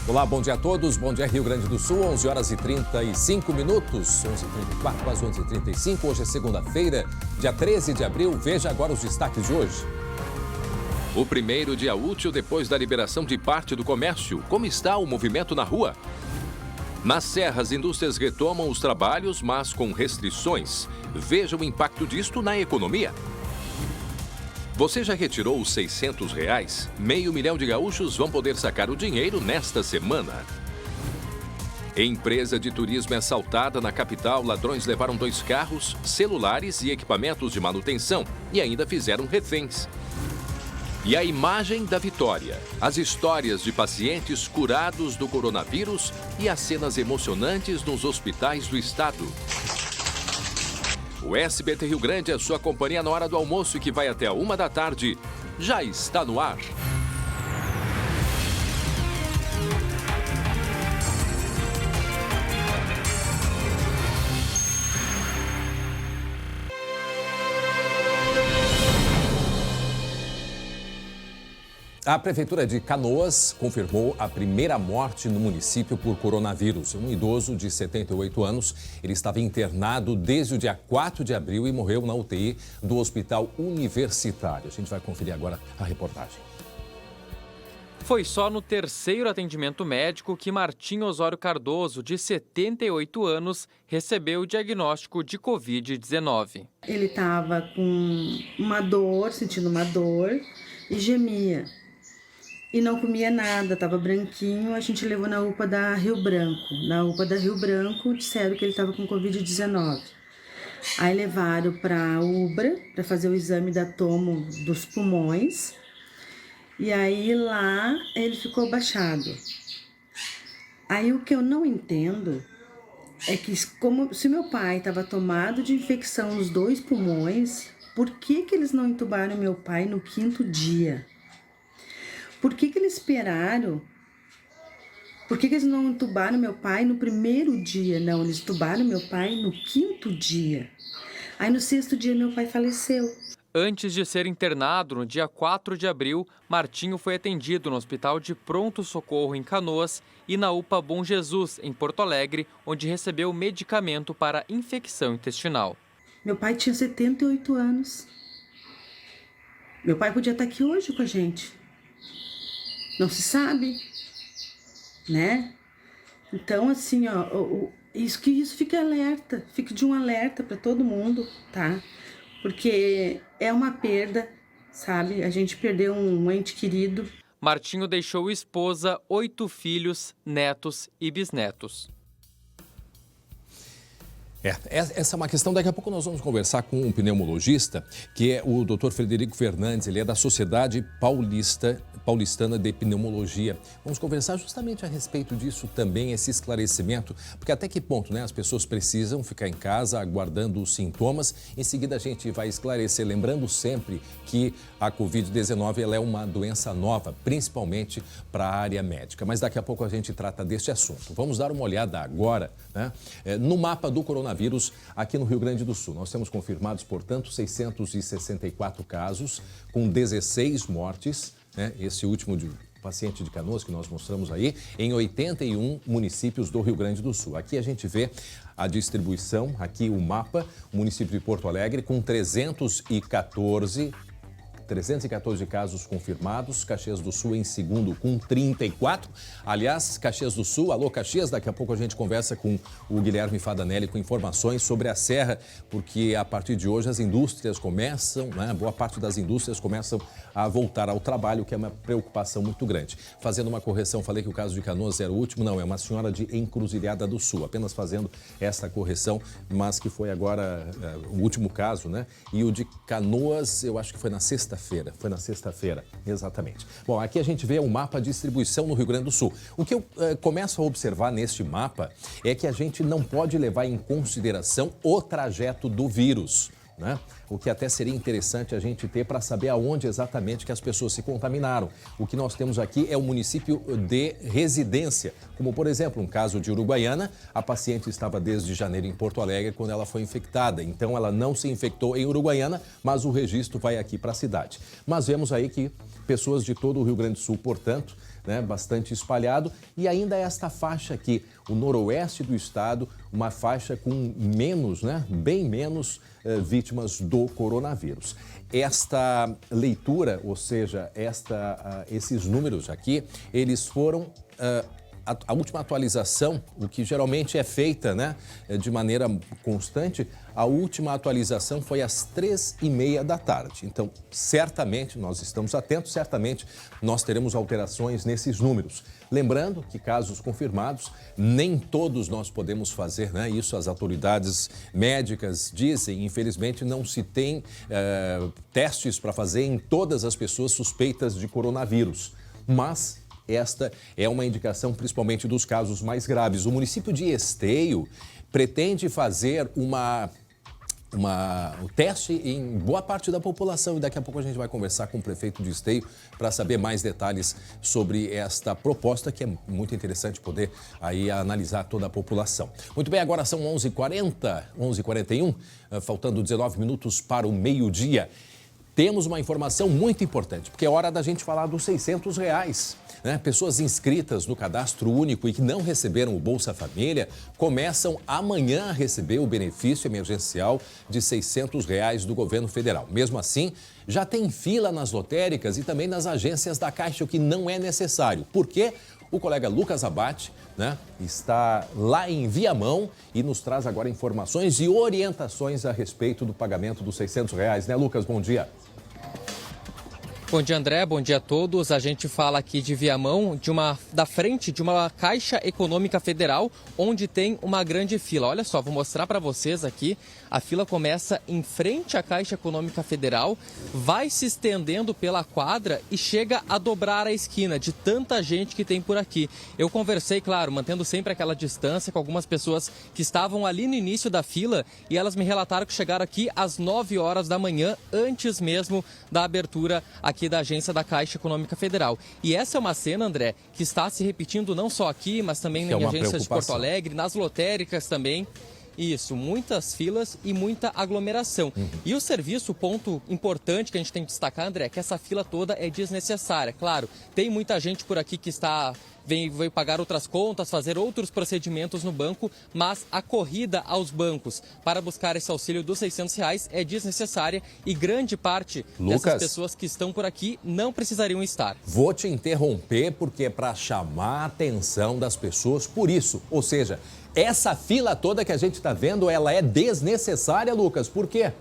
Olá, bom dia a todos. Bom dia, Rio Grande do Sul, 11 horas e 35 minutos. 11h34, quase 11h35. Hoje é segunda-feira, dia 13 de abril. Veja agora os destaques de hoje. O primeiro dia útil depois da liberação de parte do comércio. Como está o movimento na rua? Nas serras, indústrias retomam os trabalhos, mas com restrições. Veja o impacto disto na economia. Você já retirou os R$600? 500 mil de gaúchos vão poder sacar o dinheiro nesta semana. Empresa de turismo é assaltada na capital. Ladrões levaram 2 carros, celulares e equipamentos de manutenção e ainda fizeram reféns. E a imagem da vitória, as histórias de pacientes curados do coronavírus e as cenas emocionantes nos hospitais do estado. O SBT Rio Grande, a sua companhia na hora do almoço, que vai até a 1 da tarde, já está no ar. A Prefeitura de Canoas confirmou a primeira morte no município por coronavírus. Um idoso de 78 anos, ele estava internado desde o dia 4 de abril e morreu na UTI do Hospital Universitário. A gente vai conferir agora a reportagem. Foi só no 3º atendimento médico que Martim Osório Cardoso, de 78 anos, recebeu o diagnóstico de Covid-19. Ele estava com uma dor, sentindo uma dor e gemia. E não comia nada, estava branquinho. A gente levou na UPA da Rio Branco. Na UPA da Rio Branco disseram que ele estava com Covid-19. Aí levaram para a UBRA para fazer o exame da tomo dos pulmões. E aí lá ele ficou baixado. Aí o que eu não entendo é que como se meu pai estava tomado de infecção nos 2 pulmões, por que eles não entubaram meu pai no 5º dia? Por que eles esperaram? Por que eles não entubaram meu pai no 1º dia? Não, eles entubaram meu pai no 5º dia. Aí no 6º dia meu pai faleceu. Antes de ser internado no dia 4 de abril, Martinho foi atendido no Hospital de Pronto Socorro em Canoas e na UPA Bom Jesus, em Porto Alegre, onde recebeu medicamento para infecção intestinal. Meu pai tinha 78 anos. Meu pai podia estar aqui hoje com a gente. Não se sabe, né? Então, assim, isso fique alerta, fique de um alerta para todo mundo, tá? Porque é uma perda, sabe? A gente perdeu um ente querido. Martinho deixou esposa, 8 filhos, netos e bisnetos. Essa é uma questão, daqui a pouco nós vamos conversar com um pneumologista, que é o Dr. Frederico Fernandes, ele é da Sociedade Paulistana de Pneumologia. Vamos conversar justamente a respeito disso também, esse esclarecimento, porque até que ponto, né, as pessoas precisam ficar em casa aguardando os sintomas. Em seguida a gente vai esclarecer, lembrando sempre que a Covid-19 ela é uma doença nova, principalmente para a área médica. Mas daqui a pouco a gente trata deste assunto. Vamos dar uma olhada agora, né, no mapa do coronavírus aqui no Rio Grande do Sul. Nós temos confirmados, portanto, 664 casos, com 16 mortes, né? Esse último paciente de Canoas que nós mostramos aí, em 81 municípios do Rio Grande do Sul. Aqui a gente vê a distribuição, aqui o mapa, o município de Porto Alegre com 314 casos confirmados, Caxias do Sul em segundo com 34. Aliás, Caxias do Sul, alô Caxias, daqui a pouco a gente conversa com o Guilherme Fadanelli com informações sobre a Serra, porque a partir de hoje as indústrias começam, né, boa parte das indústrias começam a voltar ao trabalho, que é uma preocupação muito grande. Fazendo uma correção, falei que o caso de Canoas era o último, não, é uma senhora de Encruzilhada do Sul, apenas fazendo essa correção, mas que foi agora o último caso, né? E o de Canoas, eu acho que foi na sexta-feira, exatamente. Bom, aqui a gente vê o mapa de distribuição no Rio Grande do Sul. O que eu começo a observar neste mapa é que a gente não pode levar em consideração o trajeto do vírus, né? O que até seria interessante a gente ter para saber aonde exatamente que as pessoas se contaminaram. O que nós temos aqui é o município de residência, como por exemplo, um caso de Uruguaiana, a paciente estava desde janeiro em Porto Alegre quando ela foi infectada, então ela não se infectou em Uruguaiana, mas o registro vai aqui para a cidade. Mas vemos aí que pessoas de todo o Rio Grande do Sul, portanto, né, bastante espalhado. E ainda esta faixa aqui, o noroeste do estado, uma faixa com menos, né, bem menos vítimas do coronavírus. Esta leitura, ou seja, esses números aqui, eles foram... A última atualização, o que geralmente é feita, né, de maneira constante, a última atualização foi às 3h30 da tarde. Então, certamente, nós estamos atentos, certamente nós teremos alterações nesses números. Lembrando que casos confirmados, nem todos nós podemos fazer, né? Isso as autoridades médicas dizem. Infelizmente, não se tem testes para fazer em todas as pessoas suspeitas de coronavírus. Mas esta é uma indicação principalmente dos casos mais graves. O município de Esteio pretende fazer o teste em boa parte da população e daqui a pouco a gente vai conversar com o prefeito de Esteio para saber mais detalhes sobre esta proposta, que é muito interessante poder aí analisar toda a população. Muito bem, agora são 11h41, faltando 19 minutos para o meio-dia. Temos uma informação muito importante, porque é hora da gente falar dos R$600. Né? Pessoas inscritas no Cadastro Único e que não receberam o Bolsa Família começam amanhã a receber o benefício emergencial de R$600 do governo federal. Mesmo assim, já tem fila nas lotéricas e também nas agências da Caixa, o que não é necessário. Por quê? O colega Lucas Abate, né, está lá em Viamão e nos traz agora informações e orientações a respeito do pagamento dos R$600. Né, Lucas? Bom dia. Bom dia, André. Bom dia a todos. A gente fala aqui de Viamão, da frente de uma Caixa Econômica Federal, onde tem uma grande fila. Olha só, vou mostrar para vocês aqui. A fila começa em frente à Caixa Econômica Federal, vai se estendendo pela quadra e chega a dobrar a esquina de tanta gente que tem por aqui. Eu conversei, claro, mantendo sempre aquela distância com algumas pessoas que estavam ali no início da fila e elas me relataram que chegaram aqui às 9 horas da manhã, antes mesmo da abertura aqui da agência da Caixa Econômica Federal. E essa é uma cena, André, que está se repetindo não só aqui, mas também em agências de Porto Alegre, nas lotéricas também. Isso, muitas filas e muita aglomeração. E o serviço, o ponto importante que a gente tem que destacar, André, é que essa fila toda é desnecessária. Claro, tem muita gente por aqui que veio pagar outras contas, fazer outros procedimentos no banco, mas a corrida aos bancos para buscar esse auxílio dos R$600 é desnecessária e grande parte dessas pessoas que estão por aqui não precisariam estar. Vou te interromper porque é para chamar a atenção das pessoas por isso, ou seja, essa fila toda que a gente está vendo, ela é desnecessária, Lucas. Por quê?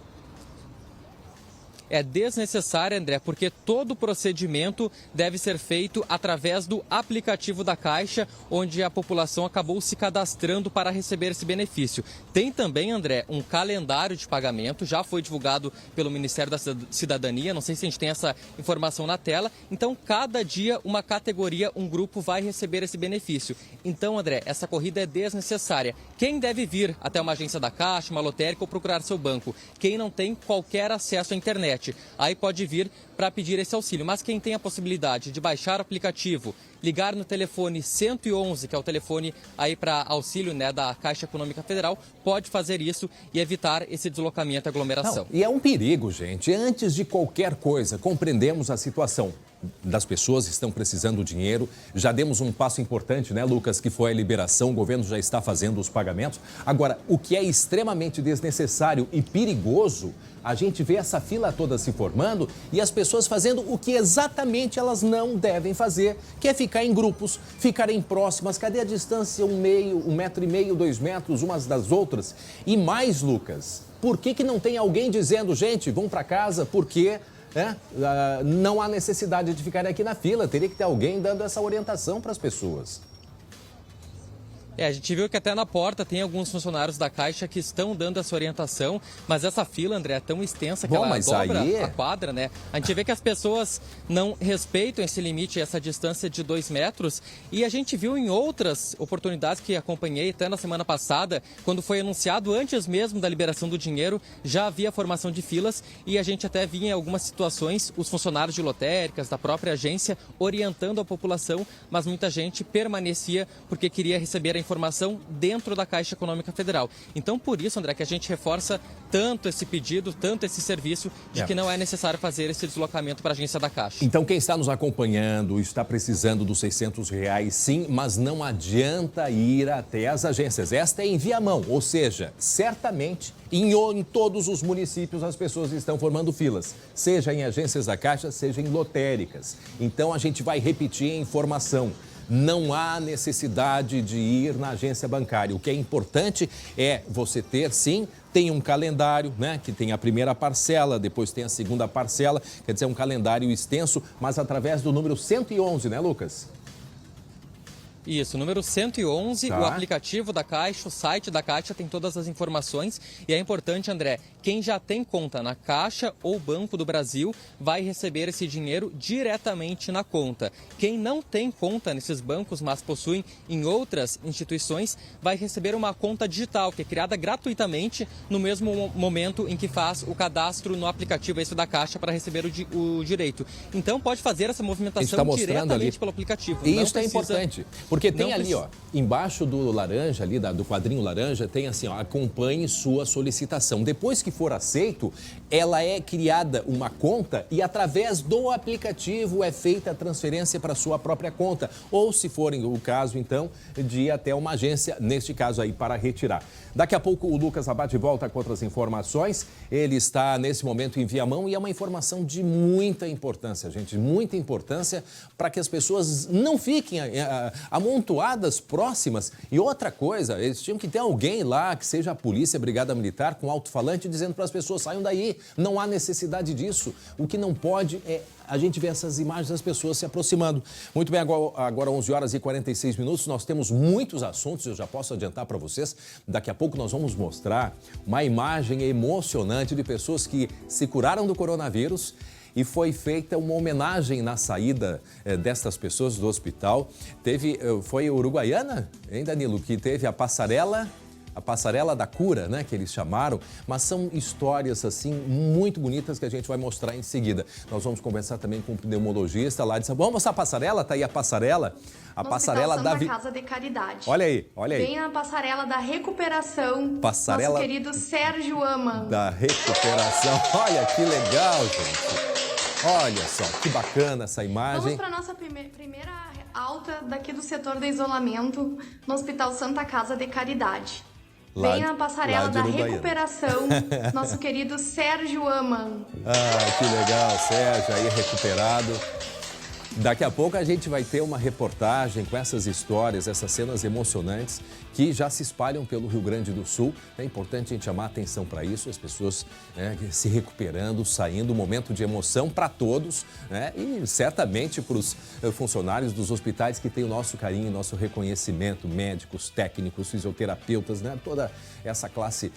É desnecessária, André, porque todo o procedimento deve ser feito através do aplicativo da Caixa, onde a população acabou se cadastrando para receber esse benefício. Tem também, André, um calendário de pagamento, já foi divulgado pelo Ministério da Cidadania, não sei se a gente tem essa informação na tela. Então, cada dia, uma categoria, um grupo vai receber esse benefício. Então, André, essa corrida é desnecessária. Quem deve vir até uma agência da Caixa, uma lotérica ou procurar seu banco? Quem não tem qualquer acesso à internet. Aí pode vir para pedir esse auxílio. Mas quem tem a possibilidade de baixar o aplicativo, ligar no telefone 111, que é o telefone aí para auxílio, né, da Caixa Econômica Federal, pode fazer isso e evitar esse deslocamento e aglomeração. Não, e é um perigo, gente. Antes de qualquer coisa, compreendemos a situação das pessoas que estão precisando de dinheiro. Já demos um passo importante, né, Lucas, que foi a liberação. O governo já está fazendo os pagamentos. Agora, o que é extremamente desnecessário e perigoso, a gente vê essa fila toda se formando e as pessoas fazendo o que exatamente elas não devem fazer, que é ficar em grupos, ficarem próximas. Cadê a distância? 1,5 metro, 2 metros, umas das outras? E mais, Lucas, por que não tem alguém dizendo, gente, vão para casa, porque não há necessidade de ficar aqui na fila? Teria que ter alguém dando essa orientação para as pessoas. A gente viu que até na porta tem alguns funcionários da Caixa que estão dando essa orientação, mas essa fila, André, é tão extensa que ela dobra a quadra, né? A gente vê que as pessoas não respeitam esse limite, essa distância de 2 metros, e a gente viu em outras oportunidades que acompanhei, até na semana passada, quando foi anunciado antes mesmo da liberação do dinheiro, já havia formação de filas e a gente até via em algumas situações os funcionários de lotéricas, da própria agência, orientando a população, mas muita gente permanecia porque queria receber a informação dentro da Caixa Econômica Federal. Então, por isso, André, que a gente reforça tanto esse pedido, tanto esse serviço, de que não é necessário fazer esse deslocamento para a agência da Caixa. Então, quem está nos acompanhando está precisando dos R$600, sim, mas não adianta ir até as agências. Esta é em Viamão, ou seja, certamente em todos os municípios as pessoas estão formando filas, seja em agências da Caixa, seja em lotéricas. Então, a gente vai repetir a informação. Não há necessidade de ir na agência bancária. O que é importante é você ter, sim, tem um calendário, né, que tem a primeira parcela, depois tem a segunda parcela, quer dizer, um calendário extenso, mas através do número 111, né, Lucas? Isso, número 111, Tá. O aplicativo da Caixa, o site da Caixa tem todas as informações. E é importante, André, quem já tem conta na Caixa ou Banco do Brasil vai receber esse dinheiro diretamente na conta. Quem não tem conta nesses bancos, mas possuem em outras instituições, vai receber uma conta digital, que é criada gratuitamente no mesmo momento em que faz o cadastro no aplicativo esse da Caixa para receber o direito. Então pode fazer essa movimentação diretamente ali pelo aplicativo. E isso é importante. Porque tem ali, ó, embaixo do laranja, ali do quadrinho laranja, tem assim, ó, acompanhe sua solicitação. Depois que for aceito, ela é criada uma conta e através do aplicativo é feita a transferência para sua própria conta. Ou, se for o caso, então, de ir até uma agência, neste caso aí, para retirar. Daqui a pouco o Lucas Abate volta com outras informações. Ele está, nesse momento, em Viamão e é uma informação de muita importância, gente. Muita importância para que as pessoas não fiquem amontoadas próximas. E outra coisa, eles tinham que ter alguém lá, que seja a polícia, a brigada militar, com alto-falante, dizendo para as pessoas, saiam daí, não há necessidade disso. O que não pode é a gente ver essas imagens das pessoas se aproximando. Muito bem, agora 11 horas e 46 minutos, nós temos muitos assuntos, eu já posso adiantar para vocês. Daqui a pouco nós vamos mostrar uma imagem emocionante de pessoas que se curaram do coronavírus e foi feita uma homenagem na saída destas pessoas do hospital. Foi Uruguaiana, hein, Danilo, que teve a passarela da cura, né, que eles chamaram, mas são histórias, assim, muito bonitas que a gente vai mostrar em seguida. Nós vamos conversar também com um pneumologista lá de São Paulo. Vamos mostrar a passarela? Tá aí a passarela. A no passarela Hospital da Santa Casa de Caridade. Olha aí, olha aí. Vem a passarela da recuperação. Passarela nosso querido Sérgio Ama. Da recuperação. Olha que legal, gente. Olha só, que bacana essa imagem. Vamos para a nossa primeira alta daqui do setor de isolamento no Hospital Santa Casa de Caridade. Vem a passarela da recuperação, nosso querido Sérgio Ama. Ah, que legal, Sérgio aí recuperado. Daqui a pouco a gente vai ter uma reportagem com essas histórias, essas cenas emocionantes que já se espalham pelo Rio Grande do Sul. É importante a gente chamar atenção para isso, as pessoas se recuperando, saindo, um momento de emoção para todos, né? E certamente para os funcionários dos hospitais que têm o nosso carinho, nosso reconhecimento, médicos, técnicos, fisioterapeutas, né? Toda essa classe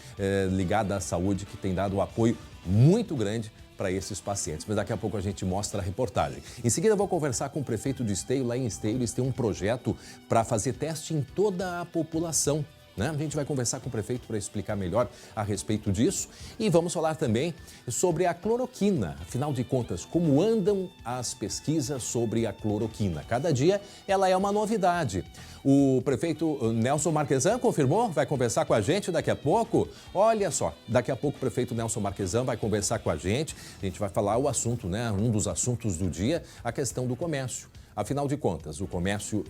ligada à saúde que tem dado um apoio muito grande para esses pacientes. Mas daqui a pouco a gente mostra a reportagem. Em seguida, eu vou conversar com o prefeito de Esteio. Lá em Esteio, eles têm um projeto para fazer teste em toda a população, né? A gente vai conversar com o prefeito para explicar melhor a respeito disso. E vamos falar também sobre a cloroquina. Afinal de contas, como andam as pesquisas sobre a cloroquina? Cada dia ela é uma novidade. O prefeito Nelson Marquesan confirmou, vai conversar com a gente daqui a pouco. Olha só, daqui a pouco o prefeito Nelson Marquesan vai conversar com a gente. A gente vai falar o assunto, né? Um dos assuntos do dia, a questão do comércio. Afinal de contas, o comércio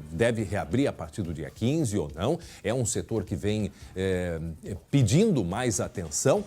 deve reabrir a partir do dia 15 ou não? É um setor que vem pedindo mais atenção.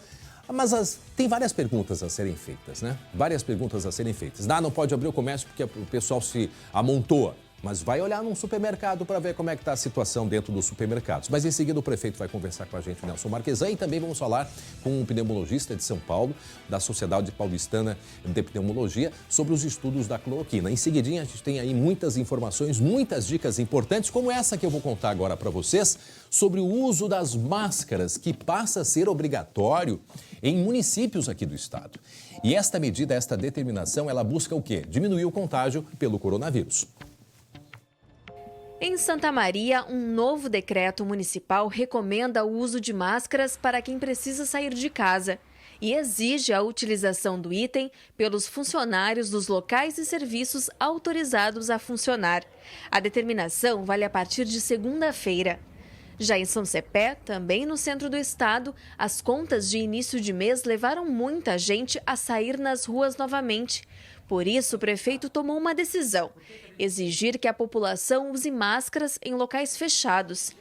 Mas tem várias perguntas a serem feitas, né? Várias perguntas a serem feitas. Não pode abrir o comércio porque o pessoal se amontoa. Mas vai olhar num supermercado para ver como é que está a situação dentro dos supermercados. Mas em seguida o prefeito vai conversar com a gente, Nelson Marquesan, e também vamos falar com um pneumologista de São Paulo, da Sociedade Paulistana de Pneumologia, sobre os estudos da cloroquina. Em seguidinha a gente tem aí muitas informações, muitas dicas importantes, como essa que eu vou contar agora para vocês, sobre o uso das máscaras, que passa a ser obrigatório em municípios aqui do estado. E esta medida, esta determinação, ela busca o quê? Diminuir o contágio pelo coronavírus. Em Santa Maria, um novo decreto municipal recomenda o uso de máscaras para quem precisa sair de casa. e exige a utilização do item pelos funcionários dos locais e serviços autorizados a funcionar. A determinação vale a partir de segunda-feira. Já em São Cepé, também no centro do estado, as contas de início de mês levaram muita gente a sair nas ruas novamente. Por isso, o prefeito tomou uma decisão: exigir que a população use máscaras em locais fechados.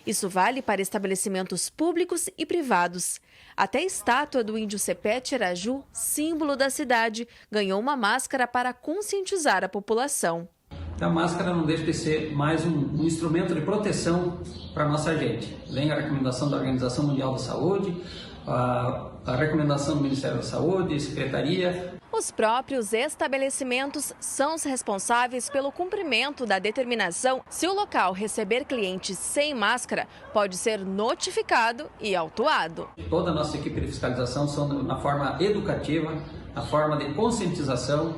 Isso vale para estabelecimentos públicos e privados. Até a estátua do índio Cepete Araju, símbolo da cidade, ganhou uma máscara para conscientizar a população. A máscara não deixa de ser mais um instrumento de proteção para a nossa gente. Vem a recomendação da Organização Mundial da Saúde, a recomendação do Ministério da Saúde, Secretaria. Os próprios estabelecimentos são os responsáveis pelo cumprimento da determinação. Se o local receber clientes sem máscara, pode ser notificado e autuado. Toda a nossa equipe de fiscalização são na forma educativa, na forma de conscientização,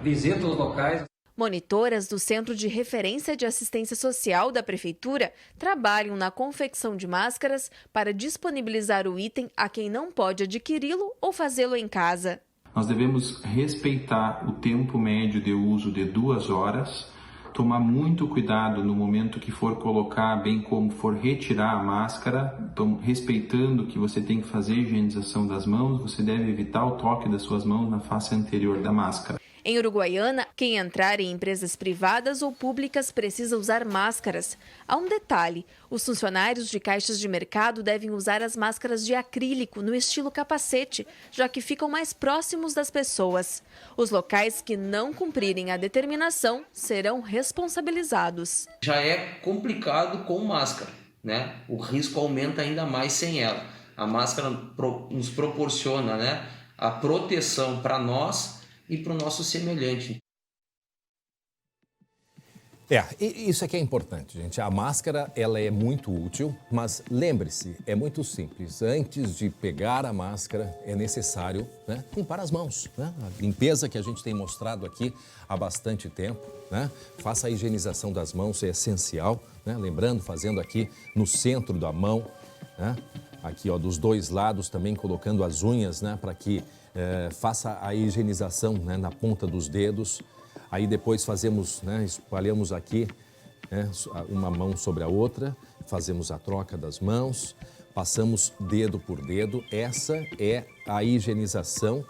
visita os locais. Monitoras do Centro de Referência de Assistência Social da Prefeitura trabalham na confecção de máscaras para disponibilizar o item a quem não pode adquiri-lo ou fazê-lo em casa. Nós devemos respeitar o tempo médio de uso de 2 horas, tomar muito cuidado no momento que for colocar, bem como for retirar a máscara, respeitando que você tem que fazer a higienização das mãos, você deve evitar o toque das suas mãos na face anterior da máscara. Em Uruguaiana, quem entrar em empresas privadas ou públicas precisa usar máscaras. Há um detalhe: os funcionários de caixas de mercado devem usar as máscaras de acrílico no estilo capacete, já que ficam mais próximos das pessoas. Os locais que não cumprirem a determinação serão responsabilizados. Já é complicado com máscara, né? O risco aumenta ainda mais sem ela. A máscara nos proporciona, né, a proteção para nós e para o nosso semelhante. Isso aqui é importante, gente. A máscara, ela é muito útil, mas lembre-se, é muito simples. Antes de pegar a máscara, é necessário, né, limpar as mãos, né? A limpeza que a gente tem mostrado aqui há bastante tempo, né? Faça a higienização das mãos, é essencial, né? Lembrando, fazendo aqui no centro da mão, né? Aqui, ó, dos dois lados, também colocando as unhas, né, para que faça a higienização, né, na ponta dos dedos. Aí depois fazemos, né, espalhamos aqui, né, uma mão sobre a outra, fazemos a troca das mãos, passamos dedo por dedo. Essa é a higienização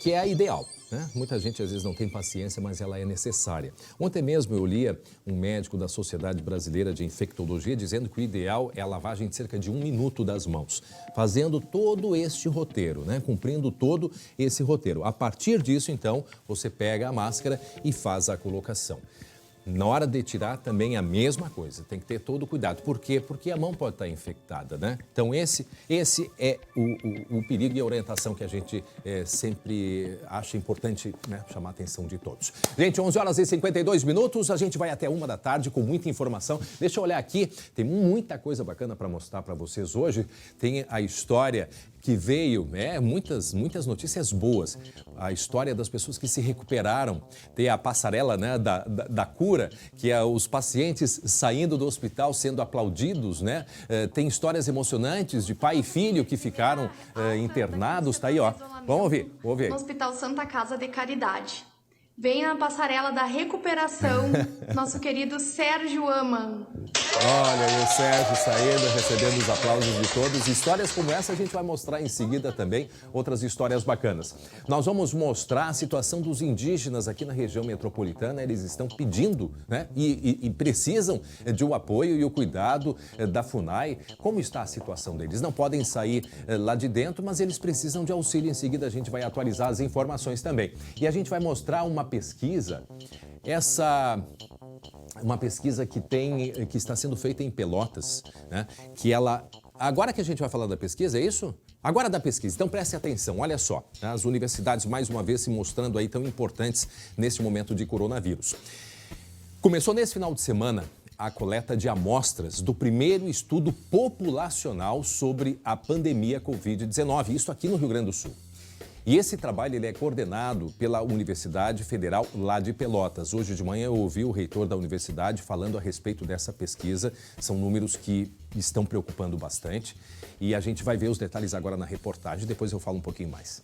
que é a ideal, né? Muita gente às vezes não tem paciência, mas ela é necessária. Ontem mesmo eu lia um médico da Sociedade Brasileira de Infectologia dizendo que o ideal é a lavagem de cerca de 1 minuto das mãos, fazendo todo este roteiro, né? Cumprindo todo esse roteiro. A partir disso, então, você pega a máscara e faz a colocação. Na hora de tirar também a mesma coisa, tem que ter todo o cuidado. Por quê? Porque a mão pode estar infectada, né? Então esse é o perigo e a orientação que a gente sempre acha importante, né, chamar a atenção de todos. Gente, 11h52, a gente vai até 1h com muita informação. Deixa eu olhar aqui, tem muita coisa bacana para mostrar para vocês hoje. Tem a história que veio, muitas notícias boas. A história das pessoas que se recuperaram. Tem a passarela, né, da cura, que é os pacientes saindo do hospital sendo aplaudidos, né? Tem histórias emocionantes de pai e filho que ficaram internados. Tá aí, ó. Vamos ouvir. No Hospital Santa Casa de Caridade. Vem na passarela da recuperação, nosso querido Sérgio Aman. Olha aí o Sérgio saindo, recebendo os aplausos de todos. Histórias como essa a gente vai mostrar em seguida também, outras histórias bacanas. Nós vamos mostrar a situação dos indígenas aqui na região metropolitana. Eles estão pedindo, né, e precisam de um apoio e o cuidado da FUNAI. Como está a situação deles? Não podem sair lá de dentro, mas eles precisam de auxílio. Em seguida a gente vai atualizar as informações também. E a gente vai mostrar uma pesquisa, uma pesquisa que está sendo feita em Pelotas, né? Que ela, agora que a gente vai falar da pesquisa, é isso? Agora da pesquisa, então preste atenção, olha só, né? As universidades mais uma vez se mostrando aí tão importantes neste momento de coronavírus. Começou nesse final de semana a coleta de amostras do primeiro estudo populacional sobre a pandemia Covid-19, isso aqui no Rio Grande do Sul. E esse trabalho ele é coordenado pela Universidade Federal lá de Pelotas. Hoje de manhã eu ouvi o reitor da universidade falando a respeito dessa pesquisa. São números que estão preocupando bastante. E a gente vai ver os detalhes agora na reportagem, depois eu falo um pouquinho mais.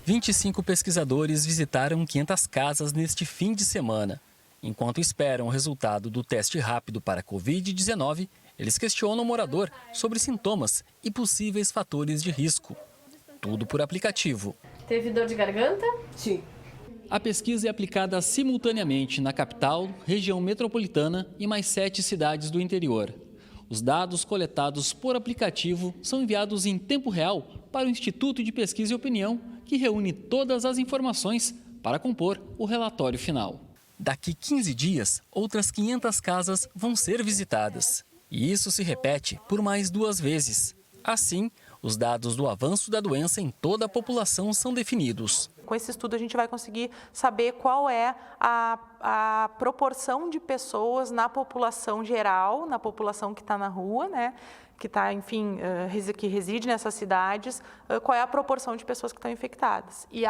25 pesquisadores visitaram 500 casas neste fim de semana. Enquanto esperam o resultado do teste rápido para a Covid-19, eles questionam o morador sobre sintomas e possíveis fatores de risco. Tudo por aplicativo. Teve dor de garganta? Sim. A pesquisa é aplicada simultaneamente na capital, região metropolitana e mais 7 cidades do interior. Os dados coletados por aplicativo são enviados em tempo real para o Instituto de Pesquisa e Opinião, que reúne todas as informações para compor o relatório final. Daqui 15 dias, outras 500 casas vão ser visitadas. E isso se repete por mais 2 vezes. Assim, os dados do avanço da doença em toda a população são definidos. Com esse estudo, a gente vai conseguir saber qual é a proporção de pessoas na população geral, na população que está na rua, né? Que está, enfim, que reside nessas cidades, qual é a proporção de pessoas que estão infectadas. E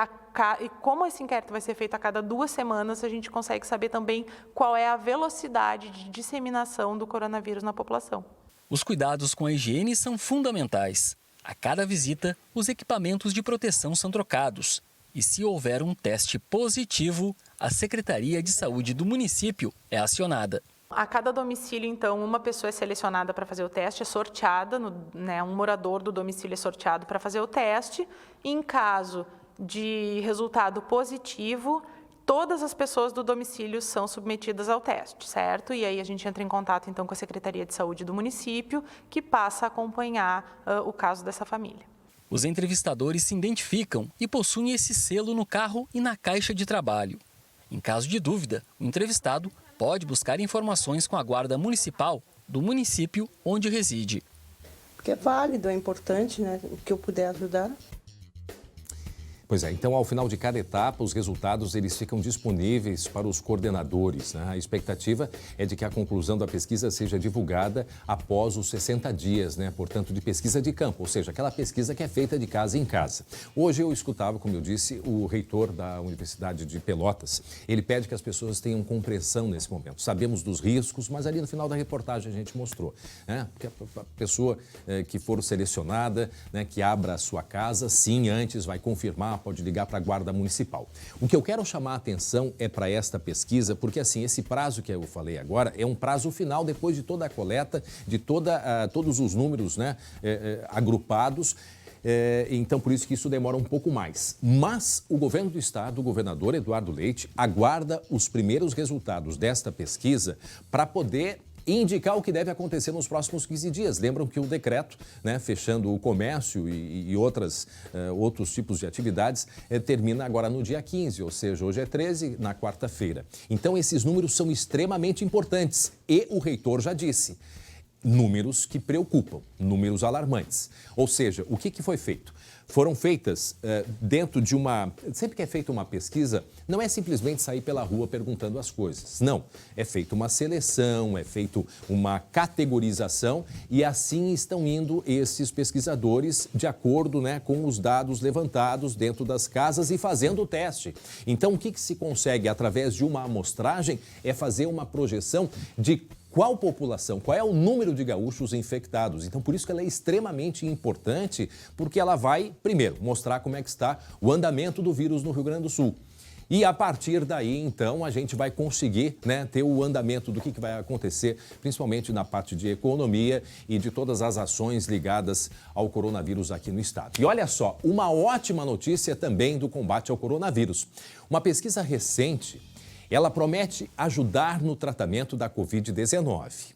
como esse inquérito vai ser feito a cada 2 semanas, a gente consegue saber também qual é a velocidade de disseminação do coronavírus na população. Os cuidados com a higiene são fundamentais. A cada visita, os equipamentos de proteção são trocados. E se houver um teste positivo, a Secretaria de Saúde do município é acionada. A cada domicílio, então, uma pessoa é selecionada para fazer o teste, é sorteada, um morador do domicílio é sorteado para fazer o teste. Em caso de resultado positivo, todas as pessoas do domicílio são submetidas ao teste, certo? E aí a gente entra em contato, então, com a Secretaria de Saúde do município, que passa a acompanhar o caso dessa família. Os entrevistadores se identificam e possuem esse selo no carro e na caixa de trabalho. Em caso de dúvida, o entrevistado pode buscar informações com a Guarda Municipal do município onde reside. Porque é válido, é importante, né? O que eu puder ajudar. Pois é, então ao final de cada etapa, os resultados eles ficam disponíveis para os coordenadores, né? A expectativa é de que a conclusão da pesquisa seja divulgada após os 60 dias, né? Portanto, de pesquisa de campo, ou seja, aquela pesquisa que é feita de casa em casa. Hoje eu escutava, como eu disse, o reitor da Universidade de Pelotas. Ele pede que as pessoas tenham compreensão nesse momento. Sabemos dos riscos, mas ali no final da reportagem a gente mostrou, né? Porque a pessoa que for selecionada, né, que abra a sua casa, sim, antes vai confirmar, pode ligar para a Guarda Municipal. O que eu quero chamar a atenção é para esta pesquisa, porque assim, esse prazo que eu falei agora é um prazo final depois de toda a coleta, de todos os números, né, agrupados. Então, por isso que isso demora um pouco mais. Mas o governo do estado, o governador Eduardo Leite, aguarda os primeiros resultados desta pesquisa para poder indicar o que deve acontecer nos próximos 15 dias. Lembram que o decreto, né, fechando o comércio e outros tipos de atividades, termina agora no dia 15, ou seja, hoje é 13, na quarta-feira. Então, esses números são extremamente importantes e o reitor já disse, números que preocupam, números alarmantes. Ou seja, o que foi feito? Foram feitas dentro de Sempre que é feita uma pesquisa, não é simplesmente sair pela rua perguntando as coisas. Não, é feita uma seleção, é feita uma categorização e assim estão indo esses pesquisadores de acordo, né, com os dados levantados dentro das casas e fazendo o teste. Então, o que se consegue através de uma amostragem é fazer uma projeção de qual população, qual é o número de gaúchos infectados. Então, por isso que ela é extremamente importante, porque ela vai, primeiro, mostrar como é que está o andamento do vírus no Rio Grande do Sul. E a partir daí, então, a gente vai conseguir, né, ter o andamento do que vai acontecer, principalmente na parte de economia e de todas as ações ligadas ao coronavírus aqui no estado. E olha só, uma ótima notícia também do combate ao coronavírus. Uma pesquisa recente, ela promete ajudar no tratamento da Covid-19.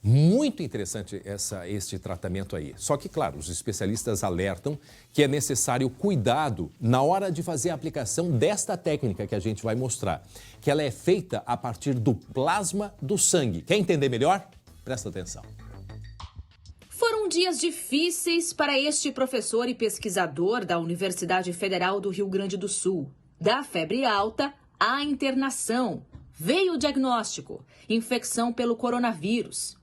Muito interessante este tratamento aí. Só que, claro, os especialistas alertam que é necessário cuidado na hora de fazer a aplicação desta técnica que a gente vai mostrar, que ela é feita a partir do plasma do sangue. Quer entender melhor? Presta atenção. Foram dias difíceis para este professor e pesquisador da Universidade Federal do Rio Grande do Sul. Da febre alta à internação. Veio o diagnóstico: infecção pelo coronavírus.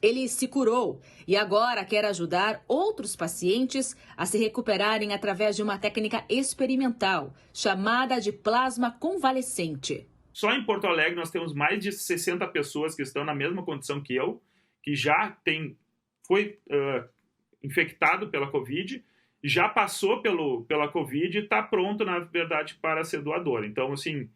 Ele se curou e agora quer ajudar outros pacientes a se recuperarem através de uma técnica experimental chamada de plasma convalescente. Só em Porto Alegre nós temos mais de 60 pessoas que estão na mesma condição que eu, que já foi infectado pela Covid, já passou pela Covid e está pronto, na verdade, para ser doador. Então, assim,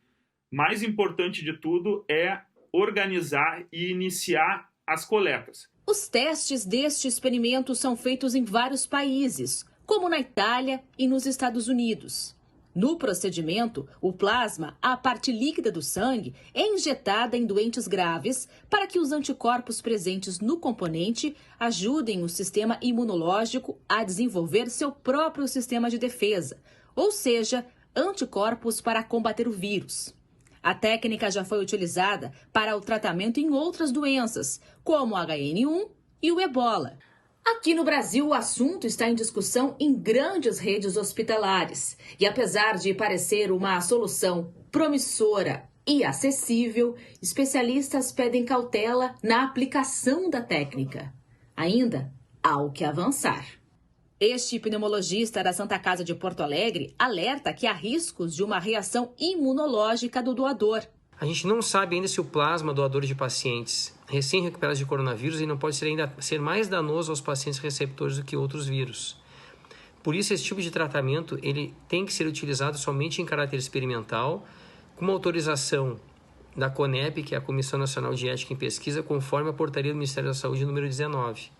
mais importante de tudo é organizar e iniciar as coletas. Os testes deste experimento são feitos em vários países, como na Itália e nos Estados Unidos. No procedimento, o plasma, a parte líquida do sangue, é injetada em doentes graves para que os anticorpos presentes no componente ajudem o sistema imunológico a desenvolver seu próprio sistema de defesa, ou seja, anticorpos para combater o vírus. A técnica já foi utilizada para o tratamento em outras doenças, como o HN1 e o ebola. Aqui no Brasil, o assunto está em discussão em grandes redes hospitalares. E apesar de parecer uma solução promissora e acessível, especialistas pedem cautela na aplicação da técnica. Ainda há o que avançar. Este pneumologista da Santa Casa de Porto Alegre alerta que há riscos de uma reação imunológica do doador. A gente não sabe ainda se o plasma doador de pacientes recém-recuperados de coronavírus não pode ser mais danoso aos pacientes receptores do que outros vírus. Por isso, esse tipo de tratamento ele tem que ser utilizado somente em caráter experimental, com uma autorização da CONEP, que é a Comissão Nacional de Ética em Pesquisa, conforme a portaria do Ministério da Saúde número 19.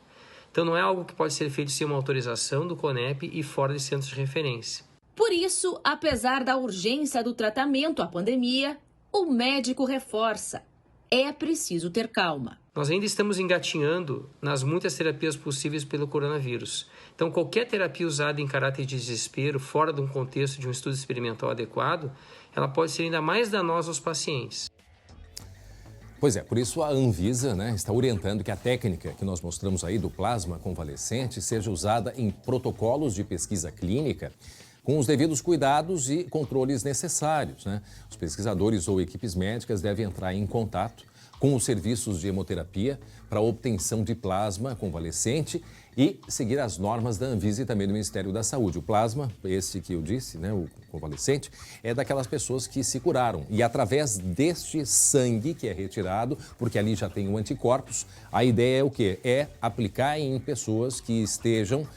Então, não é algo que pode ser feito sem uma autorização do CONEP e fora de centros de referência. Por isso, apesar da urgência do tratamento à pandemia, o médico reforça: é preciso ter calma. Nós ainda estamos engatinhando nas muitas terapias possíveis pelo coronavírus. Então, qualquer terapia usada em caráter de desespero, fora de um contexto de um estudo experimental adequado, ela pode ser ainda mais danosa aos pacientes. Pois é, por isso a Anvisa, está orientando que a técnica que nós mostramos aí do plasma convalescente seja usada em protocolos de pesquisa clínica com os devidos cuidados e controles necessários. Os pesquisadores ou equipes médicas devem entrar em contato com os serviços de hemoterapia para a obtenção de plasma convalescente e seguir as normas da Anvisa e também do Ministério da Saúde. O plasma, esse que eu disse, o convalescente, é daquelas pessoas que se curaram. E através deste sangue que é retirado, porque ali já tem anticorpos, a ideia é o quê? É aplicar em pessoas que estejam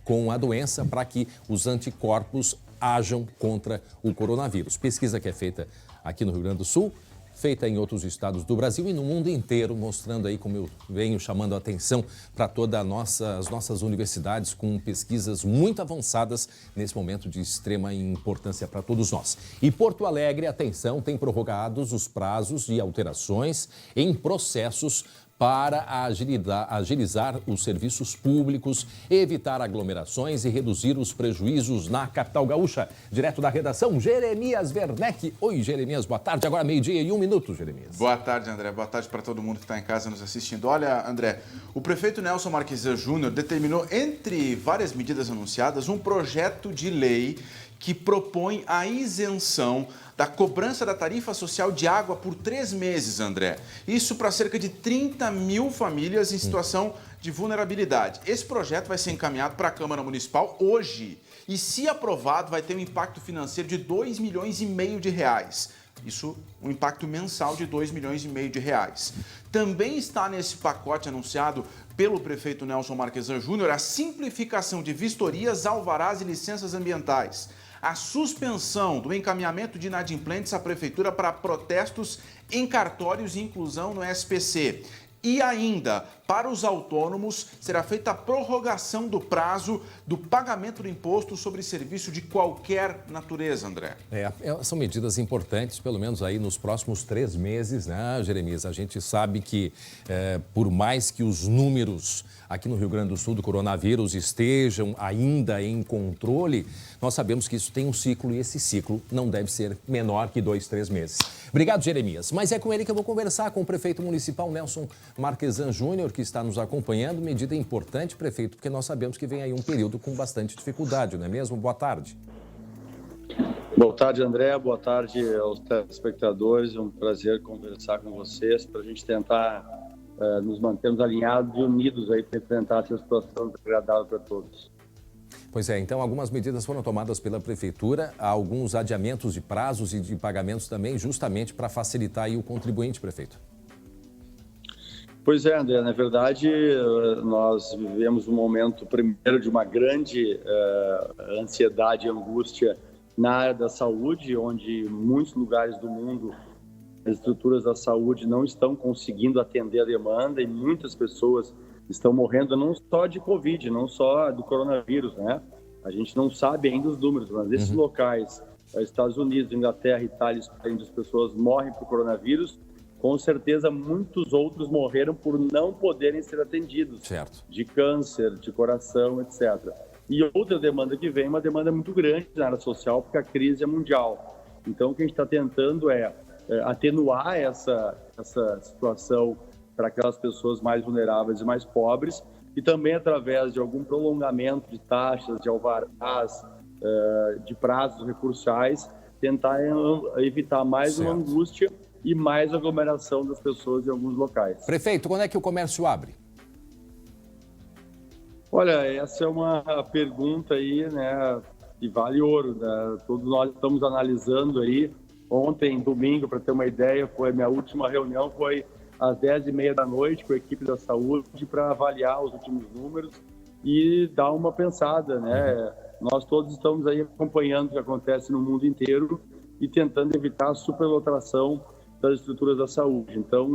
com a doença para que os anticorpos ajam contra o coronavírus. Pesquisa que é feita aqui no Rio Grande do Sul, feita em outros estados do Brasil e no mundo inteiro, mostrando aí como eu venho chamando a atenção para todas as nossas universidades com pesquisas muito avançadas nesse momento de extrema importância para todos nós. E Porto Alegre, atenção, tem prorrogados os prazos de alterações em processos para agilizar os serviços públicos, evitar aglomerações e reduzir os prejuízos na capital gaúcha. Direto da redação, Jeremias Werneck. Oi, Jeremias, boa tarde. Agora 12:01, Jeremias. Boa tarde, André. Boa tarde para todo mundo que está em casa nos assistindo. Olha, André, o prefeito Nelson Marquesan Júnior determinou, entre várias medidas anunciadas, um projeto de lei que propõe a isenção da cobrança da tarifa social de água por 3 meses, André. Isso para cerca de 30 mil famílias em situação de vulnerabilidade. Esse projeto vai ser encaminhado para a Câmara Municipal hoje e, se aprovado, vai ter um impacto financeiro de R$2,5 milhões. Isso, um impacto mensal de R$2,5 milhões. Também está nesse pacote anunciado pelo prefeito Nelson Marquesan Júnior a simplificação de vistorias, alvarás e licenças ambientais, a suspensão do encaminhamento de inadimplentes à Prefeitura para protestos em cartórios e inclusão no SPC. E ainda, para os autônomos, será feita a prorrogação do prazo do pagamento do imposto sobre serviço de qualquer natureza, André. São medidas importantes, pelo menos aí nos próximos 3 meses, Jeremias? A gente sabe que, por mais que os números aqui no Rio Grande do Sul do coronavírus estejam ainda em controle, nós sabemos que isso tem um ciclo e esse ciclo não deve ser menor que 2, 3 meses. Obrigado, Jeremias. Mas é com ele que eu vou conversar, com o prefeito municipal Nelson Marquesan Júnior, que está nos acompanhando. Medida importante, prefeito, porque nós sabemos que vem aí um período com bastante dificuldade, não é mesmo? Boa tarde. Boa tarde, André. Boa tarde aos telespectadores. É um prazer conversar com vocês para a gente tentar nos mantemos alinhados e unidos aí para enfrentar essa situação desagradável para todos. Pois é, então algumas medidas foram tomadas pela Prefeitura, há alguns adiamentos de prazos e de pagamentos também, justamente para facilitar aí o contribuinte, prefeito. Pois é, André, na verdade nós vivemos um momento primeiro de uma grande ansiedade e angústia na área da saúde, onde muitos lugares do mundo as estruturas da saúde não estão conseguindo atender a demanda e muitas pessoas estão morrendo não só de Covid, não só do coronavírus, né? A gente não sabe ainda os números, mas esses locais, Estados Unidos, Inglaterra, Itália, onde as pessoas morrem por coronavírus, com certeza muitos outros morreram por não poderem ser atendidos, de câncer, de coração, etc. E outra demanda que vem, uma demanda muito grande na área social, porque a crise é mundial. Então, o que a gente está tentando é atenuar essa situação para aquelas pessoas mais vulneráveis e mais pobres, e também através de algum prolongamento de taxas, de alvarás, de prazos recursais, tentar evitar mais uma angústia e mais aglomeração das pessoas em alguns locais. Prefeito, quando é que o comércio abre? Olha, essa é uma pergunta aí, né, que vale ouro, né? Todos nós estamos analisando aí. Ontem, domingo, para ter uma ideia, foi a minha última reunião, foi às 10h30 da noite com a equipe da saúde para avaliar os últimos números e dar uma pensada, né? Nós todos estamos aí acompanhando o que acontece no mundo inteiro e tentando evitar a superlotação das estruturas da saúde. Então,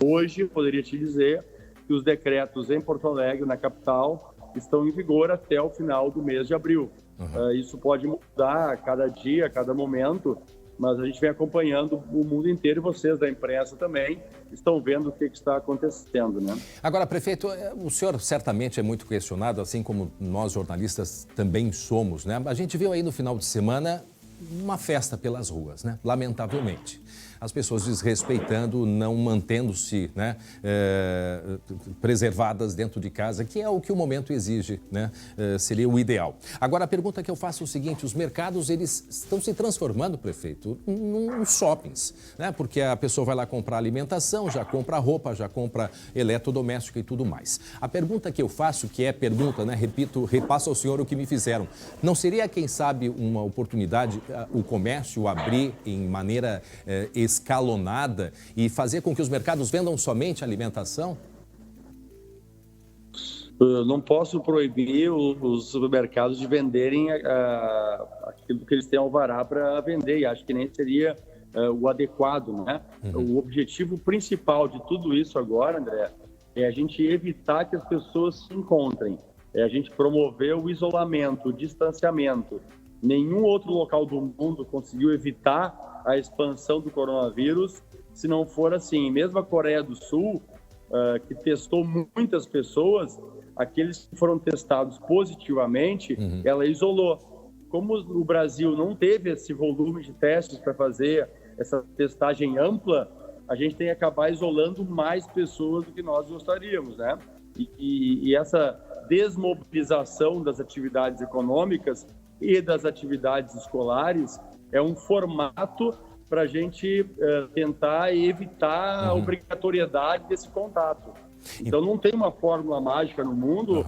hoje, eu poderia te dizer que os decretos em Porto Alegre, na capital, estão em vigor até o final do mês de abril. Isso pode mudar a cada dia, a cada momento, mas a gente vem acompanhando o mundo inteiro e vocês da imprensa também estão vendo o que está acontecendo, né? Agora, prefeito, o senhor certamente é muito questionado, assim como nós jornalistas também somos, né? A gente viu aí no final de semana uma festa pelas ruas, né? Lamentavelmente. As pessoas desrespeitando, não mantendo-se, né, preservadas dentro de casa, que é o que o momento exige, né? Seria o ideal. Agora, a pergunta que eu faço é o seguinte: os mercados, eles estão se transformando, prefeito, em shoppings, né? Porque a pessoa vai lá comprar alimentação, já compra roupa, já compra eletrodoméstico e tudo mais. A pergunta que eu faço, que é pergunta, né, repito, repasso ao senhor o que me fizeram. Não seria, quem sabe, uma oportunidade o comércio abrir em maneira escalonada e fazer com que os mercados vendam somente alimentação? Eu não posso proibir os supermercados de venderem aquilo que eles têm alvará para vender, e acho que nem seria o adequado, né? O objetivo principal de tudo isso agora, André, é a gente evitar que as pessoas se encontrem, é a gente promover o isolamento, o distanciamento. Nenhum outro local do mundo conseguiu evitar a expansão do coronavírus se não for assim. Mesmo a Coreia do Sul, que testou muitas pessoas, aqueles que foram testados positivamente, ela isolou. Como o Brasil não teve esse volume de testes para fazer essa testagem ampla, a gente tem que acabar isolando mais pessoas do que nós gostaríamos, né? E essa desmobilização das atividades econômicas e das atividades escolares é um formato para a gente tentar evitar a obrigatoriedade desse contato. Então, não tem uma fórmula mágica no mundo.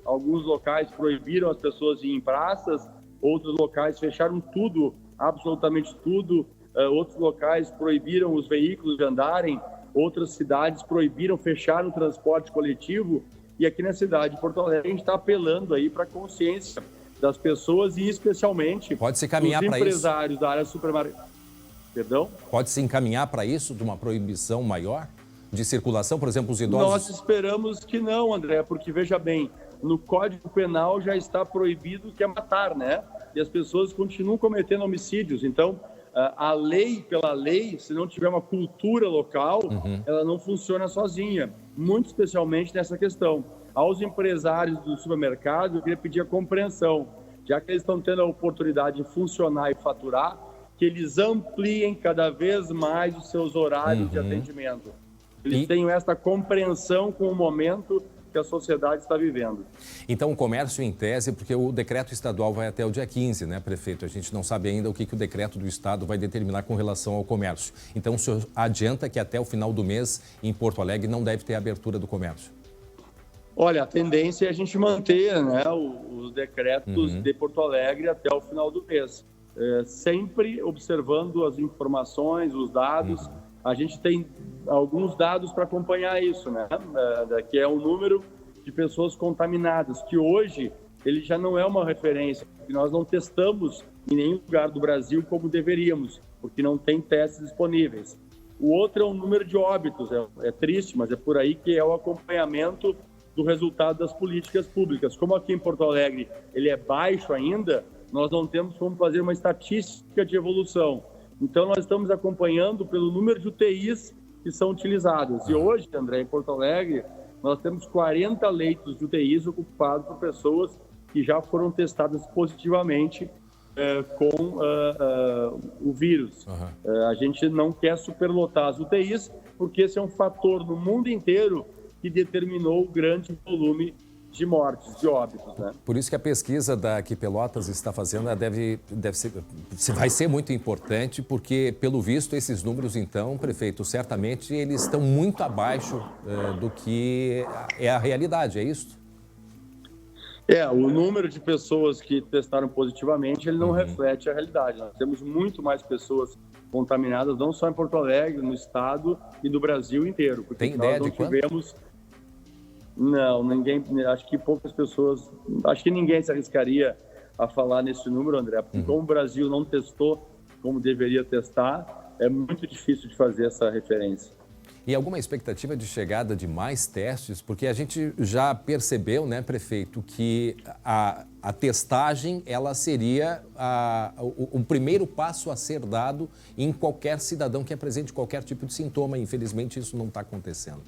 Alguns locais proibiram as pessoas de ir em praças, outros locais fecharam tudo, absolutamente tudo. Outros locais proibiram os veículos de andarem, outras cidades proibiram, fecharam o transporte coletivo. E aqui na cidade de Porto Alegre, a gente está apelando aí para a consciência das pessoas e especialmente dos empresários da área supermercado. Perdão? Pode-se encaminhar para isso, de uma proibição maior de circulação, por exemplo, os idosos? Nós esperamos que não, André, porque veja bem, no Código Penal já está proibido que é matar, né? E as pessoas continuam cometendo homicídios. Então, a lei pela lei, se não tiver uma cultura local, ela não funciona sozinha, muito especialmente nessa questão. Aos empresários do supermercado, eu queria pedir a compreensão, já que eles estão tendo a oportunidade de funcionar e faturar, que eles ampliem cada vez mais os seus horários de atendimento. Eles tenham esta compreensão com o momento que a sociedade está vivendo. Então, o comércio em tese, porque o decreto estadual vai até o dia 15, né, prefeito? A gente não sabe ainda o que o decreto do estado vai determinar com relação ao comércio. Então, o senhor adianta que até o final do mês, em Porto Alegre, não deve ter abertura do comércio? Olha, a tendência é a gente manter, né, os decretos de Porto Alegre até o final do mês. Sempre observando as informações, os dados. A gente tem alguns dados para acompanhar isso, né? Que é o número de pessoas contaminadas, que hoje ele já não é uma referência, porque nós não testamos em nenhum lugar do Brasil como deveríamos, porque não tem testes disponíveis. O outro é o número de óbitos, é triste, mas é por aí que é o acompanhamento do resultado das políticas públicas. Como aqui em Porto Alegre ele é baixo ainda, nós não temos como fazer uma estatística de evolução. Então, nós estamos acompanhando pelo número de UTIs que são utilizadas. E hoje, André, em Porto Alegre, nós temos 40 leitos de UTIs ocupados por pessoas que já foram testadas positivamente com o vírus. A gente não quer superlotar as UTIs, porque esse é um fator no mundo inteiro que determinou o grande volume de mortes, de óbitos, né? Por isso que a pesquisa que Pelotas está fazendo vai ser muito importante, porque, pelo visto, esses números, então, prefeito, certamente eles estão muito abaixo do que é a realidade, é isso? O número de pessoas que testaram positivamente, ele não reflete a realidade. Nós temos muito mais pessoas contaminadas, não só em Porto Alegre, no estado e no Brasil inteiro. Porque tem ideia de quanto? Não, ninguém, acho que poucas pessoas, acho que ninguém se arriscaria a falar nesse número, André, porque como o Brasil não testou como deveria testar, é muito difícil de fazer essa referência. E alguma expectativa de chegada de mais testes? Porque a gente já percebeu, né, prefeito, que a testagem ela seria o primeiro passo a ser dado em qualquer cidadão que apresente qualquer tipo de sintoma. Infelizmente, isso não está acontecendo.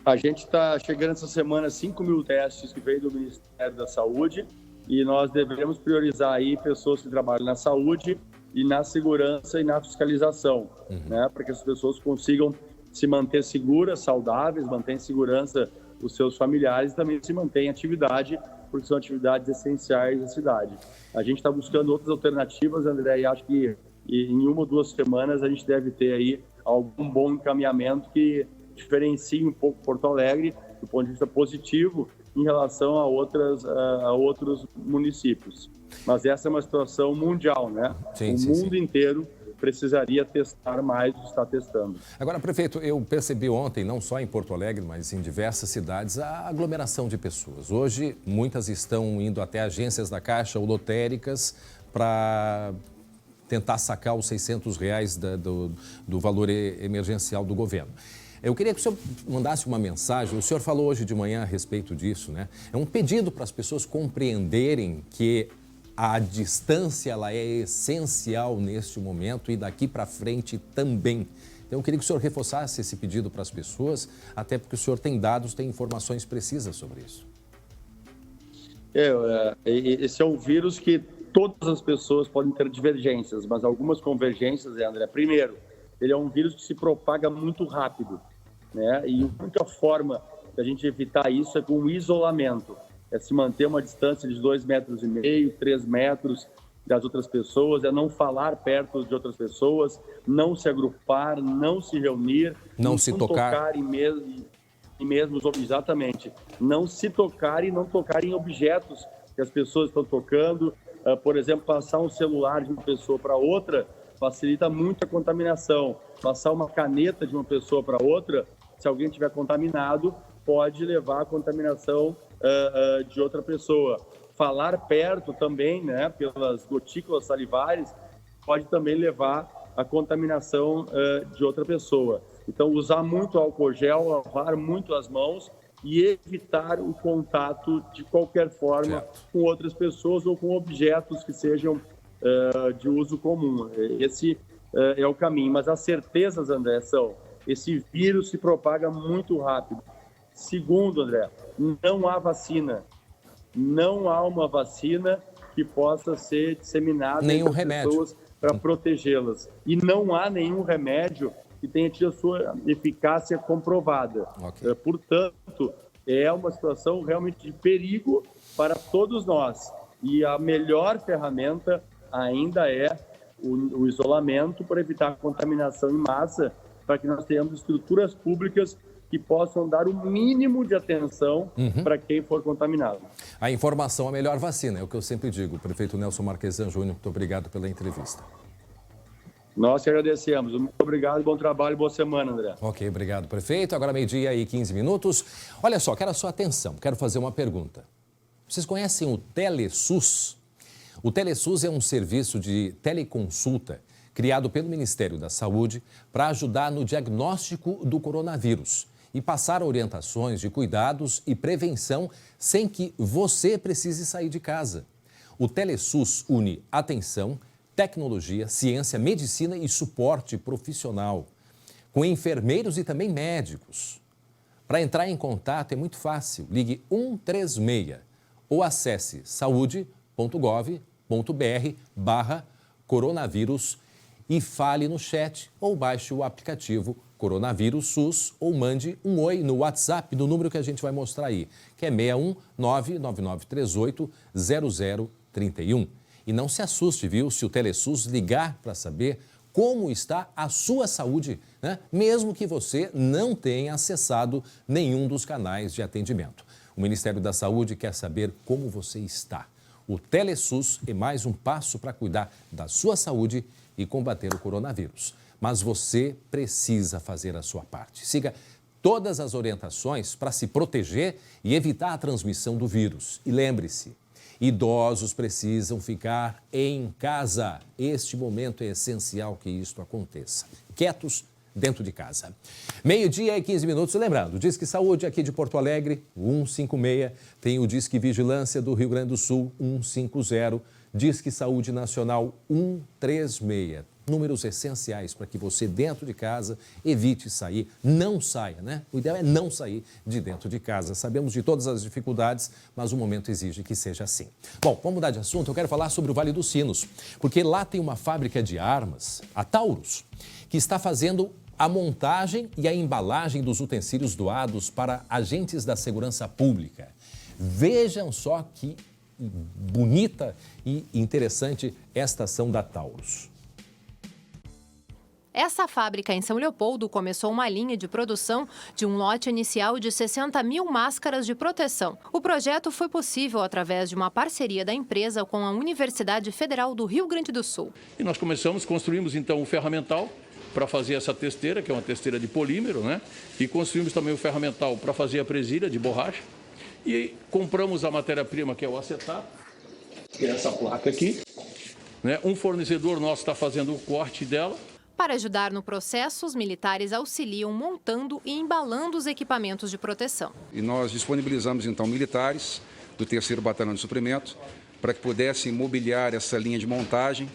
A gente está chegando essa semana 5.000 testes que veio do Ministério da Saúde e nós devemos priorizar aí pessoas que trabalham na saúde e na segurança e na fiscalização, né, para que as pessoas consigam se manter seguras, saudáveis, manter em segurança os seus familiares e também se manter em atividade, porque são atividades essenciais da cidade. A gente está buscando outras alternativas, André, e acho que em 1 ou 2 semanas a gente deve ter aí algum bom encaminhamento que diferencie um pouco Porto Alegre do ponto de vista positivo em relação a outros municípios. Mas essa é uma situação mundial, né? O mundo inteiro precisaria testar mais do que está testando. Agora, prefeito, eu percebi ontem, não só em Porto Alegre, mas em diversas cidades, a aglomeração de pessoas. Hoje, muitas estão indo até agências da Caixa ou lotéricas para tentar sacar os R$600 do valor emergencial do governo. Eu queria que o senhor mandasse uma mensagem, o senhor falou hoje de manhã a respeito disso, né? É um pedido para as pessoas compreenderem que a distância ela é essencial neste momento e daqui para frente também. Então, eu queria que o senhor reforçasse esse pedido para as pessoas, até porque o senhor tem dados, tem informações precisas sobre isso. Esse é um vírus que todas as pessoas podem ter divergências, mas algumas convergências, André. Primeiro, ele é um vírus que se propaga muito rápido, né? E a única forma de a gente evitar isso é com o isolamento. É se manter uma distância de 2,5 metros, 3 metros das outras pessoas, é não falar perto de outras pessoas, não se agrupar, não se reunir, não se tocar em mesmos, exatamente, não se tocar e não tocar em objetos que as pessoas estão tocando. Por exemplo, passar um celular de uma pessoa para outra facilita muito a contaminação. Passar uma caneta de uma pessoa para outra, se alguém estiver contaminado, pode levar à contaminação de outra pessoa. Falar perto também, né, pelas gotículas salivares, pode também levar à contaminação de outra pessoa. Então, usar muito álcool gel, lavar muito as mãos e evitar o contato de qualquer forma com outras pessoas ou com objetos que sejam de uso comum. Esse é o caminho. Mas as certezas, André, são: esse vírus se propaga muito rápido. Segundo, André, não há vacina. Não há uma vacina que possa ser disseminada entre as pessoas para protegê-las. E não há nenhum remédio que tenha tido a sua eficácia comprovada. Portanto, é uma situação realmente de perigo para todos nós. E a melhor ferramenta ainda é o isolamento para evitar a contaminação em massa, para que nós tenhamos estruturas públicas que possam dar o mínimo de atenção para quem for contaminado. A informação é a melhor vacina, é o que eu sempre digo. Prefeito Nelson Marquesan Júnior, muito obrigado pela entrevista. Nós que agradecemos. Muito obrigado, bom trabalho, boa semana, André. Ok, obrigado, prefeito. Agora 12h e 15 minutos. Olha só, quero a sua atenção, quero fazer uma pergunta. Vocês conhecem o TeleSUS? O TeleSUS é um serviço de teleconsulta criado pelo Ministério da Saúde para ajudar no diagnóstico do coronavírus e passar orientações de cuidados e prevenção sem que você precise sair de casa. O TeleSUS une atenção, tecnologia, ciência, medicina e suporte profissional, com enfermeiros e também médicos. Para entrar em contato é muito fácil, ligue 136 ou acesse saude.gov.br/coronavírus e fale no chat ou baixe o aplicativo Coronavírus SUS ou mande um oi no WhatsApp do número que a gente vai mostrar aí, que é 61 99938 0031. E não se assuste, viu, se o TeleSUS ligar para saber como está a sua saúde, né? Mesmo que você não tenha acessado nenhum dos canais de atendimento. O Ministério da Saúde quer saber como você está. O TeleSUS é mais um passo para cuidar da sua saúde e combater o coronavírus. Mas você precisa fazer a sua parte. Siga todas as orientações para se proteger e evitar a transmissão do vírus. E lembre-se, idosos precisam ficar em casa. Este momento é essencial que isto aconteça. Quietos dentro de casa. 12h e 15 minutos. Lembrando, o Disque Saúde aqui de Porto Alegre, 156. Tem o Disque Vigilância do Rio Grande do Sul, 150. Disque Saúde Nacional, 136. Números essenciais para que você, dentro de casa, evite sair. Não saia, né? O ideal é não sair de dentro de casa. Sabemos de todas as dificuldades, mas o momento exige que seja assim. Bom, vamos mudar de assunto. Eu quero falar sobre o Vale dos Sinos, porque lá tem uma fábrica de armas, a Taurus, que está fazendo a montagem e a embalagem dos utensílios doados para agentes da segurança pública. Vejam só que bonita e interessante esta ação da Taurus. Essa fábrica em São Leopoldo começou uma linha de produção de um lote inicial de 60 mil máscaras de proteção. O projeto foi possível através de uma parceria da empresa com a Universidade Federal do Rio Grande do Sul. E nós construímos então um ferramental para fazer essa testeira, que é uma testeira de polímero, né? E construímos também o ferramental para fazer a presilha de borracha. E compramos a matéria-prima, que é o acetato, que é essa placa aqui, né? Um fornecedor nosso está fazendo o corte dela. Para ajudar no processo, os militares auxiliam montando e embalando os equipamentos de proteção. E nós disponibilizamos, então, militares do 3º Batalhão de Suprimento para que pudessem mobiliar essa linha de montagem,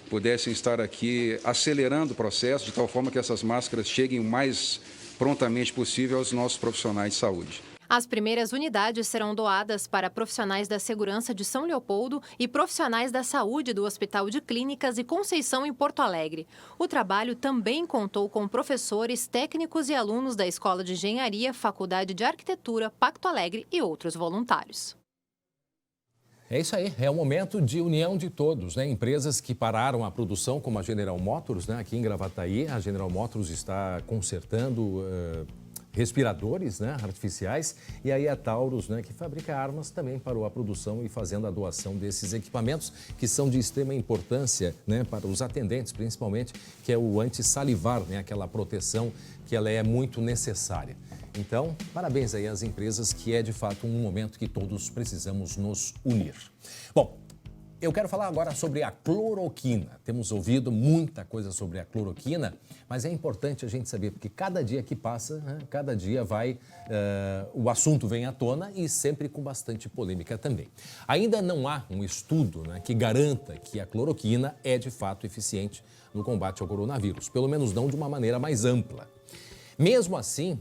pudessem estar aqui acelerando o processo de tal forma que essas máscaras cheguem o mais prontamente possível aos nossos profissionais de saúde. As primeiras unidades serão doadas para profissionais da segurança de São Leopoldo e profissionais da saúde do Hospital de Clínicas e Conceição em Porto Alegre. O trabalho também contou com professores, técnicos e alunos da Escola de Engenharia, Faculdade de Arquitetura, Pacto Alegre e outros voluntários. É isso aí, é um momento de união de todos, né? Empresas que pararam a produção, como a General Motors, né? Aqui em Gravataí, a General Motors está consertando respiradores, né, artificiais, e aí a Taurus, né, que fabrica armas, também parou a produção e fazendo a doação desses equipamentos que são de extrema importância, né, para os atendentes, principalmente, que é o antissalivar, né, aquela proteção que ela é muito necessária. Então, parabéns aí às empresas, que é de fato um momento que todos precisamos nos unir. Bom, eu quero falar agora sobre a cloroquina. Temos ouvido muita coisa sobre a cloroquina, mas é importante a gente saber, porque cada dia que passa, né, cada dia o assunto vem à tona e sempre com bastante polêmica também. Ainda não há um estudo, né, que garanta que a cloroquina é de fato eficiente no combate ao coronavírus, pelo menos não de uma maneira mais ampla. Mesmo assim,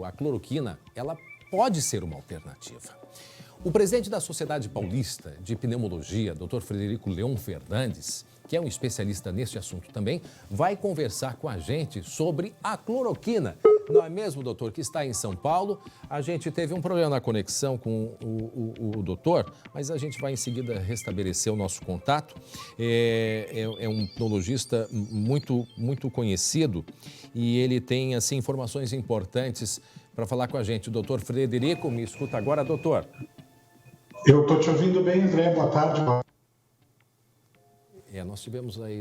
a cloroquina, ela pode ser uma alternativa. O presidente da Sociedade Paulista de Pneumologia, Dr. Frederico Leon Fernandes, que é um especialista neste assunto também, vai conversar com a gente sobre a cloroquina. Não é mesmo, doutor, que está em São Paulo? A gente teve um problema na conexão com o doutor, mas a gente vai em seguida restabelecer o nosso contato. É um pneumologista muito conhecido e ele tem assim, informações importantes para falar com a gente. O doutor Frederico, me escuta agora, doutor. Eu estou te ouvindo bem, André. Boa tarde. Nós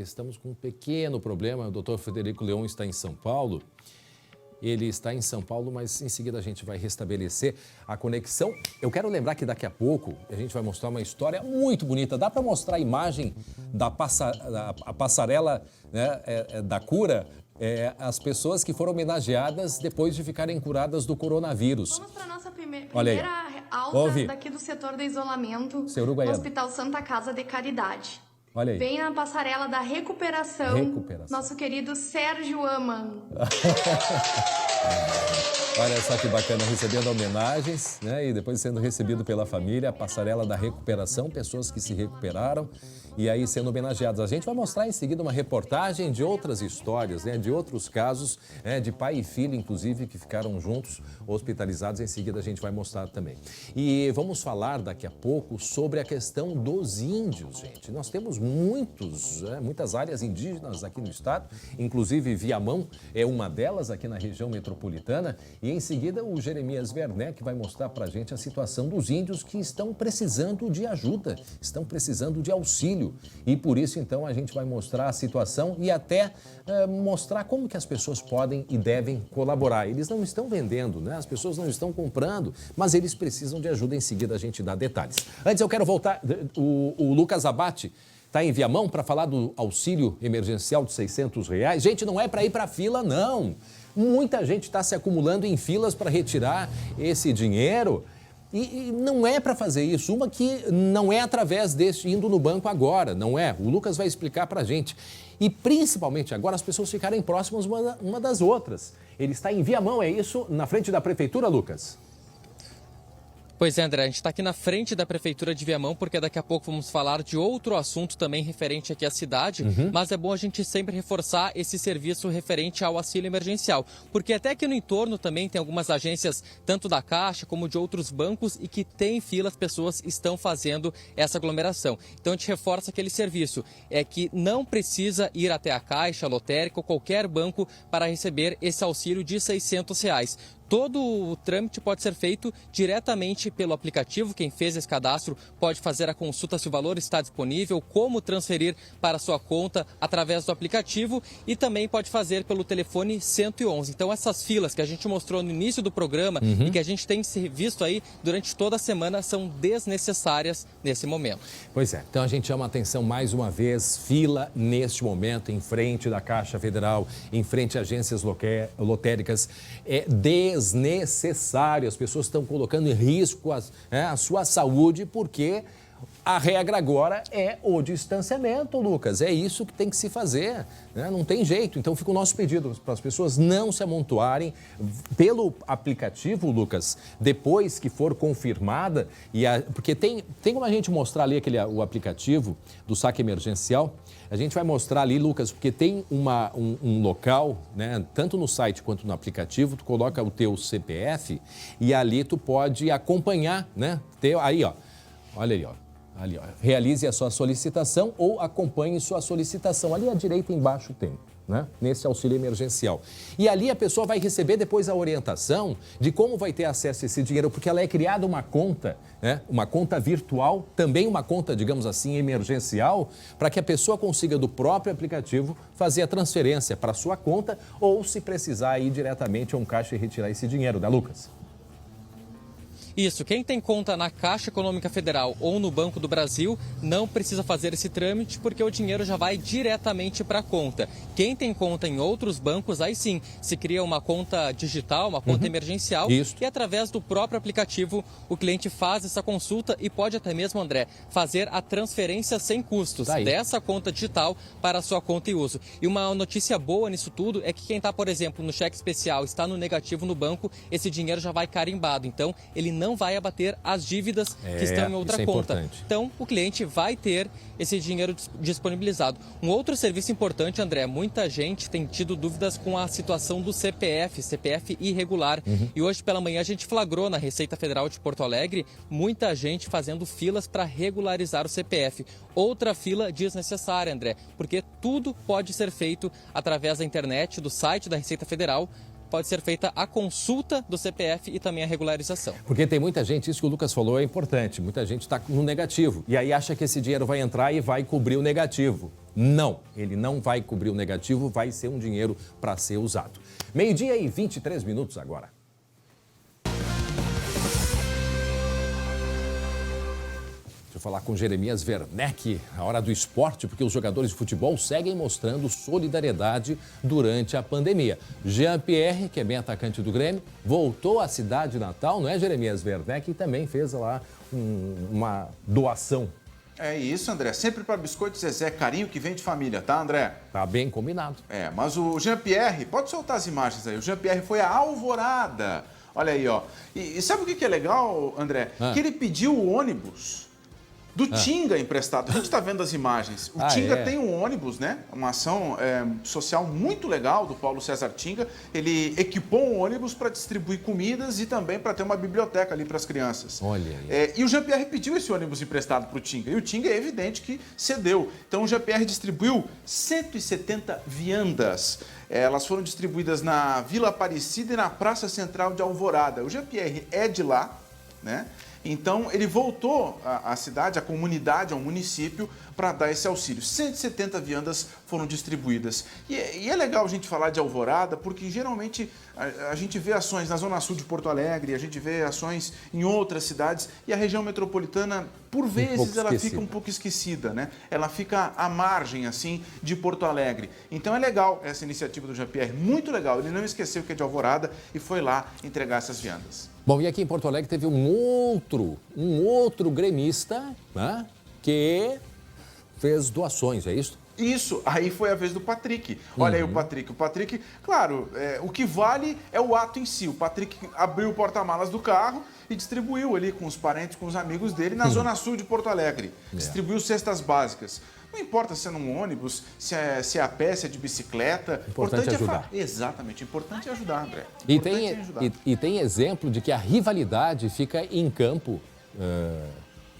estamos com um pequeno problema. O doutor Frederico Leon está em São Paulo. Ele está em São Paulo, mas em seguida a gente vai restabelecer a conexão. Eu quero lembrar que daqui a pouco a gente vai mostrar uma história muito bonita. Dá para mostrar a imagem da passarela, né, da cura? As pessoas que foram homenageadas depois de ficarem curadas do coronavírus. Vamos para a nossa primeira alta daqui do setor de isolamento no Uruguaiana. Hospital Santa Casa de Caridade. Olha aí. Vem na passarela da recuperação. Nosso querido Sérgio Aman. Olha só que bacana, recebendo homenagens, né? E depois sendo recebido pela família, a passarela da recuperação, pessoas que se recuperaram e aí sendo homenageados. A gente vai mostrar em seguida uma reportagem de outras histórias, né? De outros casos, de pai e filho, inclusive, que ficaram juntos, hospitalizados. Em seguida a gente vai mostrar também. E vamos falar daqui a pouco sobre a questão dos índios, gente. Nós temos muitas áreas indígenas aqui no estado, inclusive Viamão é uma delas aqui na região metropolitana. E em seguida o Jeremias Werneck vai mostrar para a gente a situação dos índios que estão precisando de ajuda, estão precisando de auxílio. E por isso, então, a gente vai mostrar a situação e até mostrar como que as pessoas podem e devem colaborar. Eles não estão vendendo, né? As pessoas não estão comprando, mas eles precisam de ajuda. Em seguida a gente dá detalhes. Antes eu quero voltar, o Lucas Abate está em Viamão para falar do auxílio emergencial de R$600. Gente, não é para ir para a fila, não. Muita gente está se acumulando em filas para retirar esse dinheiro e não é para fazer isso. Uma que não é através desse indo no banco agora, não é. O Lucas vai explicar para a gente. E principalmente agora as pessoas ficarem próximas uma das outras. Ele está em Viamão, é isso? Na frente da prefeitura, Lucas? Pois é, André, a gente está aqui na frente da Prefeitura de Viamão, porque daqui a pouco vamos falar de outro assunto também referente aqui à cidade, mas é bom a gente sempre reforçar esse serviço referente ao auxílio emergencial, porque até aqui no entorno também tem algumas agências, tanto da Caixa como de outros bancos, e que tem fila, as pessoas estão fazendo essa aglomeração. Então a gente reforça aquele serviço, é que não precisa ir até a Caixa, a lotérica ou qualquer banco para receber esse auxílio de R$600. Todo o trâmite pode ser feito diretamente pelo aplicativo. Quem fez esse cadastro pode fazer a consulta se o valor está disponível, como transferir para a sua conta através do aplicativo e também pode fazer pelo telefone 111. Então essas filas que a gente mostrou no início do programa e que a gente tem visto aí durante toda a semana são desnecessárias nesse momento. Pois é, então a gente chama a atenção mais uma vez, fila neste momento em frente da Caixa Federal, em frente a agências lotéricas, é desnecessário. As pessoas estão colocando em risco a sua saúde porque a regra agora é o distanciamento, Lucas. É isso que tem que se fazer, né? Não tem jeito. Então fica o nosso pedido para as pessoas não se amontoarem pelo aplicativo, Lucas, depois que for confirmada. Porque tem como a gente mostrar ali o aplicativo do saque emergencial. A gente vai mostrar ali, Lucas, porque tem um local, né, tanto no site quanto no aplicativo, tu coloca o teu CPF e ali tu pode acompanhar, né? Aí, ó, olha aí, ó. Ali, ó, realize a sua solicitação ou acompanhe sua solicitação. Ali à direita embaixo tem, né? Nesse auxílio emergencial. E ali a pessoa vai receber depois a orientação de como vai ter acesso a esse dinheiro, porque ela é criada uma conta, né? Uma conta virtual, também uma conta, digamos assim, emergencial, para que a pessoa consiga do próprio aplicativo fazer a transferência para a sua conta ou, se precisar, ir diretamente a um caixa e retirar esse dinheiro, né, Lucas? Isso, quem tem conta na Caixa Econômica Federal ou no Banco do Brasil não precisa fazer esse trâmite porque o dinheiro já vai diretamente para a conta. Quem tem conta em outros bancos, aí sim, se cria uma conta digital, uma conta emergencial e através do próprio aplicativo o cliente faz essa consulta e pode até mesmo, André, fazer a transferência sem custos dessa conta digital para a sua conta e uso. E uma notícia boa nisso tudo é que quem está, por exemplo, no cheque especial, está no negativo no banco, esse dinheiro já vai carimbado, então ele não vai abater as dívidas que estão em outra conta. Importante. Então, o cliente vai ter esse dinheiro disponibilizado. Um outro serviço importante, André, muita gente tem tido dúvidas com a situação do CPF irregular. E hoje pela manhã a gente flagrou na Receita Federal de Porto Alegre muita gente fazendo filas para regularizar o CPF. Outra fila desnecessária, André, porque tudo pode ser feito através da internet, do site da Receita Federal. Pode ser feita a consulta do CPF e também a regularização. Porque tem muita gente, isso que o Lucas falou é importante, muita gente está no negativo e aí acha que esse dinheiro vai entrar e vai cobrir o negativo. Não, ele não vai cobrir o negativo, vai ser um dinheiro para ser usado. 12h e 23 minutos agora. Deixa eu falar com Jeremias Werneck, a hora do esporte, porque os jogadores de futebol seguem mostrando solidariedade durante a pandemia. Jean-Pierre, que é bem atacante do Grêmio, voltou à cidade natal, não é, Jeremias Werneck? E também fez lá uma doação. É isso, André. Sempre para Biscoito Zezé, carinho que vem de família, tá, André? Tá bem combinado. Mas o Jean-Pierre, pode soltar as imagens aí, o Jean-Pierre foi a Alvorada. Olha aí, ó. E sabe o que é legal, André? Que ele pediu o ônibus do Tinga emprestado. A gente está vendo as imagens. O Tinga tem um ônibus, né? Uma ação social muito legal do Paulo César Tinga. Ele equipou um ônibus para distribuir comidas e também para ter uma biblioteca ali para as crianças. Olha aí. E o Jean-Pierre pediu esse ônibus emprestado para o Tinga. E o Tinga é evidente que cedeu. Então o Jean-Pierre distribuiu 170 viandas. Elas foram distribuídas na Vila Aparecida e na Praça Central de Alvorada. O Jean-Pierre é de lá, né? Então, ele voltou à cidade, à comunidade, ao município, para dar esse auxílio. 170 viandas foram distribuídas. E é legal a gente falar de Alvorada, porque geralmente a gente vê ações na Zona Sul de Porto Alegre, a gente vê ações em outras cidades, e a região metropolitana, por vezes, ela fica um pouco esquecida, né? Ela fica à margem, assim, de Porto Alegre. Então, é legal essa iniciativa do Jean-Pierre, muito legal. Ele não esqueceu que é de Alvorada e foi lá entregar essas viandas. Bom, e aqui em Porto Alegre teve um outro gremista, né, que fez doações, é isso? Isso, aí foi a vez do Patrick. Olha aí o Patrick. O Patrick, claro, o que vale é o ato em si. O Patrick abriu o porta-malas do carro e distribuiu ali com os parentes, com os amigos dele, na Zona Sul de Porto Alegre. Distribuiu cestas básicas. Não importa se é num ônibus, se é a pé, se é de bicicleta. Importante é ajudar. Exatamente, importante é ajudar, André. E tem exemplo de que a rivalidade fica em campo.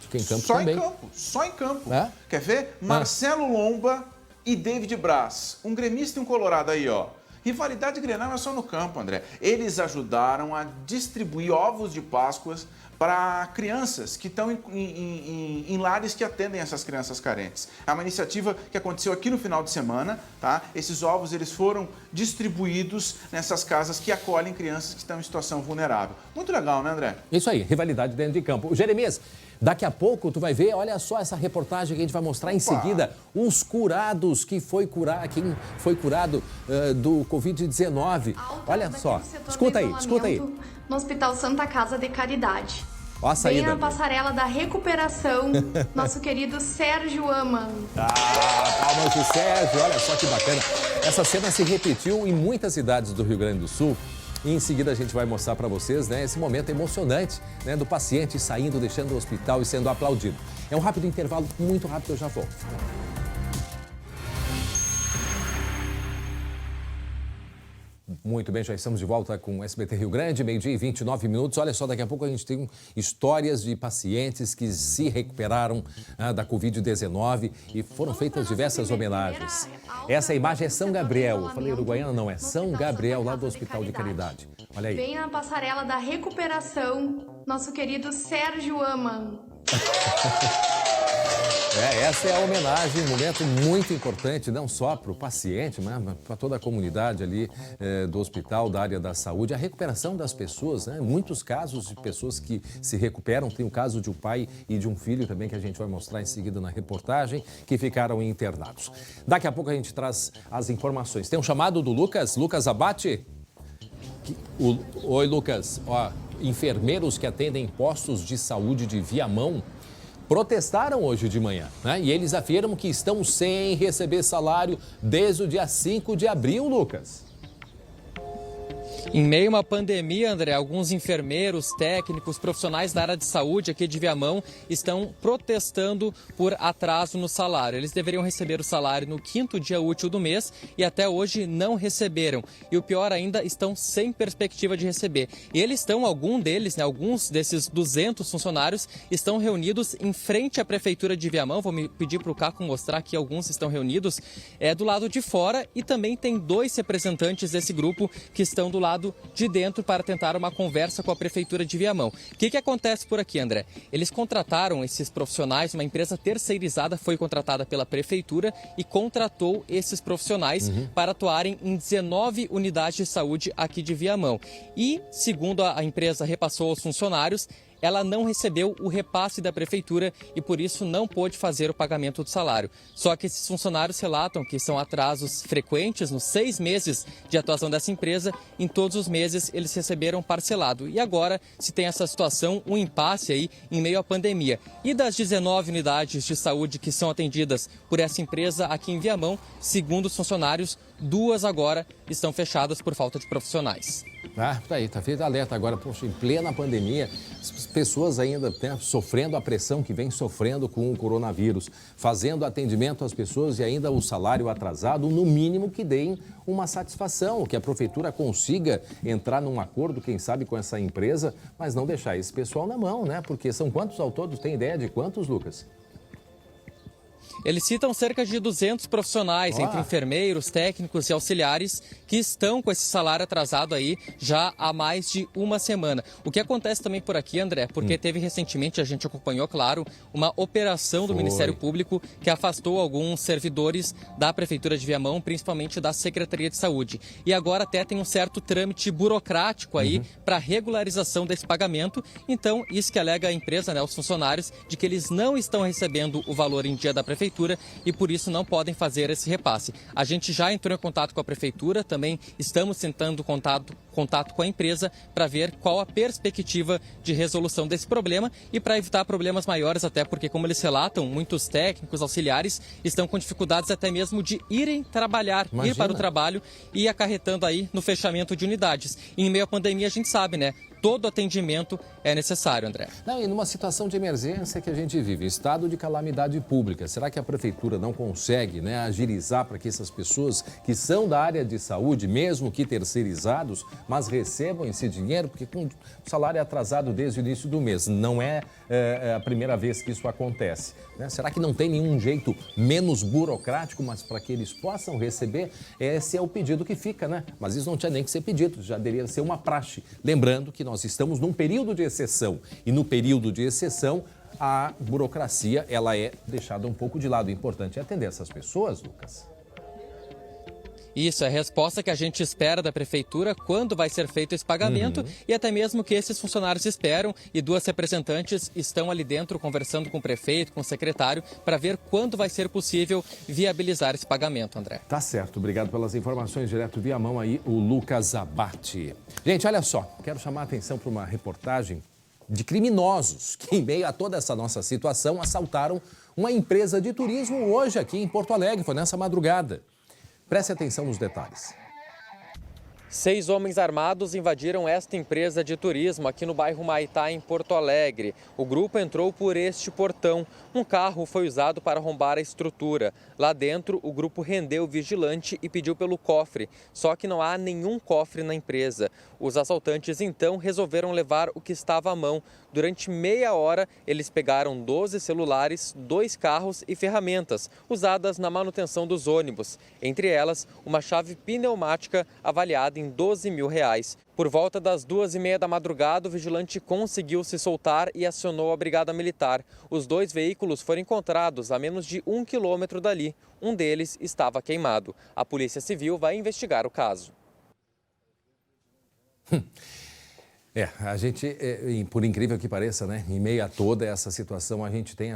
Fica em campo também. Só em campo. Quer ver? Marcelo Lomba e David Braz. Um gremista e um colorado aí, ó. Rivalidade Grenal é só no campo, André. Eles ajudaram a distribuir ovos de Páscoas para crianças que estão em lares que atendem essas crianças carentes. É uma iniciativa que aconteceu aqui no final de semana, tá? Esses ovos, eles foram distribuídos nessas casas que acolhem crianças que estão em situação vulnerável. Muito legal, né, André? Isso aí, rivalidade dentro de campo. Jeremias, daqui a pouco tu vai ver, olha só essa reportagem que a gente vai mostrar em seguida. Os curados, quem foi curado do Covid-19. Olha só, escuta aí. No Hospital Santa Casa de Caridade. Ó a saída. Vem a passarela da recuperação, nosso querido Sérgio Ama. Palmas do Sérgio, olha só que bacana. Essa cena se repetiu em muitas cidades do Rio Grande do Sul. E em seguida a gente vai mostrar para vocês, né, esse momento emocionante, né, do paciente saindo, deixando o hospital e sendo aplaudido. É um rápido intervalo, muito rápido, eu já volto. Muito bem, já estamos de volta com o SBT Rio Grande, 12h e 29 minutos. Olha só, daqui a pouco a gente tem histórias de pacientes que se recuperaram da Covid-19 e foram feitas diversas homenagens. Essa imagem é São Gabriel. Eu falei Uruguaiana, não, é São Gabriel, lá do Hospital de Caridade. Olha aí. Vem a passarela da recuperação, nosso querido Sérgio Ama. Essa é a homenagem, um momento muito importante, não só para o paciente, mas para toda a comunidade ali do hospital, da área da saúde, a recuperação das pessoas, né? Muitos casos de pessoas que se recuperam, tem o caso de um pai e de um filho também, que a gente vai mostrar em seguida na reportagem, que ficaram internados. Daqui a pouco a gente traz as informações. Tem um chamado do Lucas Abate? Oi, Lucas. Ó, enfermeiros que atendem postos de saúde de Viamão protestaram hoje de manhã, né? E eles afirmam que estão sem receber salário desde o dia 5 de abril, Lucas. Em meio a uma pandemia, André, alguns enfermeiros, técnicos, profissionais da área de saúde aqui de Viamão estão protestando por atraso no salário. Eles deveriam receber o salário no 5º dia útil do mês e até hoje não receberam. E o pior ainda, estão sem perspectiva de receber. E eles estão, alguns desses 200 funcionários estão reunidos em frente à Prefeitura de Viamão. Vou me pedir para o Caco mostrar que alguns estão reunidos do lado de fora e também tem 2 representantes desse grupo que estão do lado de dentro para tentar uma conversa com a Prefeitura de Viamão. O que acontece por aqui, André? Eles contrataram esses profissionais, uma empresa terceirizada foi contratada pela Prefeitura e contratou esses profissionais para atuarem em 19 unidades de saúde aqui de Viamão. E, segundo a empresa repassou aos funcionários, ela não recebeu o repasse da Prefeitura e, por isso, não pôde fazer o pagamento do salário. Só que esses funcionários relatam que são atrasos frequentes nos 6 meses de atuação dessa empresa. Em todos os meses, eles receberam parcelado. E agora se tem essa situação, um impasse aí em meio à pandemia. E das 19 unidades de saúde que são atendidas por essa empresa aqui em Viamão, segundo os funcionários, 2 agora estão fechadas por falta de profissionais. Tá aí, tá feito alerta agora, poxa, em plena pandemia, as pessoas ainda sofrendo a pressão que vem sofrendo com o coronavírus, fazendo atendimento às pessoas e ainda o salário atrasado, no mínimo que deem uma satisfação, que a Prefeitura consiga entrar num acordo, quem sabe, com essa empresa, mas não deixar esse pessoal na mão, né? Porque são quantos ao todo? Tem ideia de quantos, Lucas? Eles citam cerca de 200 profissionais, entre enfermeiros, técnicos e auxiliares, que estão com esse salário atrasado aí já há mais de uma semana. O que acontece também por aqui, André, porque teve recentemente, a gente acompanhou, claro, uma operação do Ministério Público que afastou alguns servidores da Prefeitura de Viamão, principalmente da Secretaria de Saúde. E agora até tem um certo trâmite burocrático aí para regularização desse pagamento. Então, isso que alega a empresa, né, os funcionários, de que eles não estão recebendo o valor em dia da Prefeitura e por isso não podem fazer esse repasse. A gente já entrou em contato com a Prefeitura, também estamos tentando contato com a empresa para ver qual a perspectiva de resolução desse problema e para evitar problemas maiores, até porque, como eles relatam, muitos técnicos, auxiliares estão com dificuldades até mesmo de irem trabalhar, ir para o trabalho e acarretando aí no fechamento de unidades. E em meio à pandemia, a gente sabe, né? Todo atendimento é necessário, André. Não, e numa situação de emergência que a gente vive, estado de calamidade pública, será que a Prefeitura não consegue, né, agilizar para que essas pessoas que são da área de saúde, mesmo que terceirizados, mas recebam esse dinheiro? Porque com o salário atrasado desde o início do mês, não é a primeira vez que isso acontece, né? Será que não tem nenhum jeito menos burocrático, mas para que eles possam receber? Esse é o pedido que fica, né? Mas isso não tinha nem que ser pedido, já deveria ser uma praxe. Lembrando que nós estamos num período de exceção e no período de exceção a burocracia ela é deixada um pouco de lado. O importante é atender essas pessoas, Lucas. Isso, é a resposta que a gente espera da Prefeitura quando vai ser feito esse pagamento e até mesmo que esses funcionários esperam e 2 representantes estão ali dentro conversando com o prefeito, com o secretário, para ver quando vai ser possível viabilizar esse pagamento, André. Tá certo, obrigado pelas informações direto via mão aí, o Lucas Abate. Gente, olha só, quero chamar a atenção para uma reportagem de criminosos que, em meio a toda essa nossa situação, assaltaram uma empresa de turismo hoje aqui em Porto Alegre, foi nessa madrugada. Preste atenção nos detalhes. 6 homens armados invadiram esta empresa de turismo aqui no bairro Maitá, em Porto Alegre. O grupo entrou por este portão. Um carro foi usado para arrombar a estrutura. Lá dentro, o grupo rendeu o vigilante e pediu pelo cofre. Só que não há nenhum cofre na empresa. Os assaltantes, então, resolveram levar o que estava à mão. Durante meia hora, eles pegaram 12 celulares, 2 carros e ferramentas usadas na manutenção dos ônibus. Entre elas, uma chave pneumática avaliada em R$12 mil. Por volta das 2h30 da madrugada, o vigilante conseguiu se soltar e acionou a Brigada Militar. Os 2 veículos foram encontrados a menos de 1 quilômetro dali. Um deles estava queimado. A Polícia Civil vai investigar o caso. A gente, por incrível que pareça, né, em meio a toda essa situação, a gente tem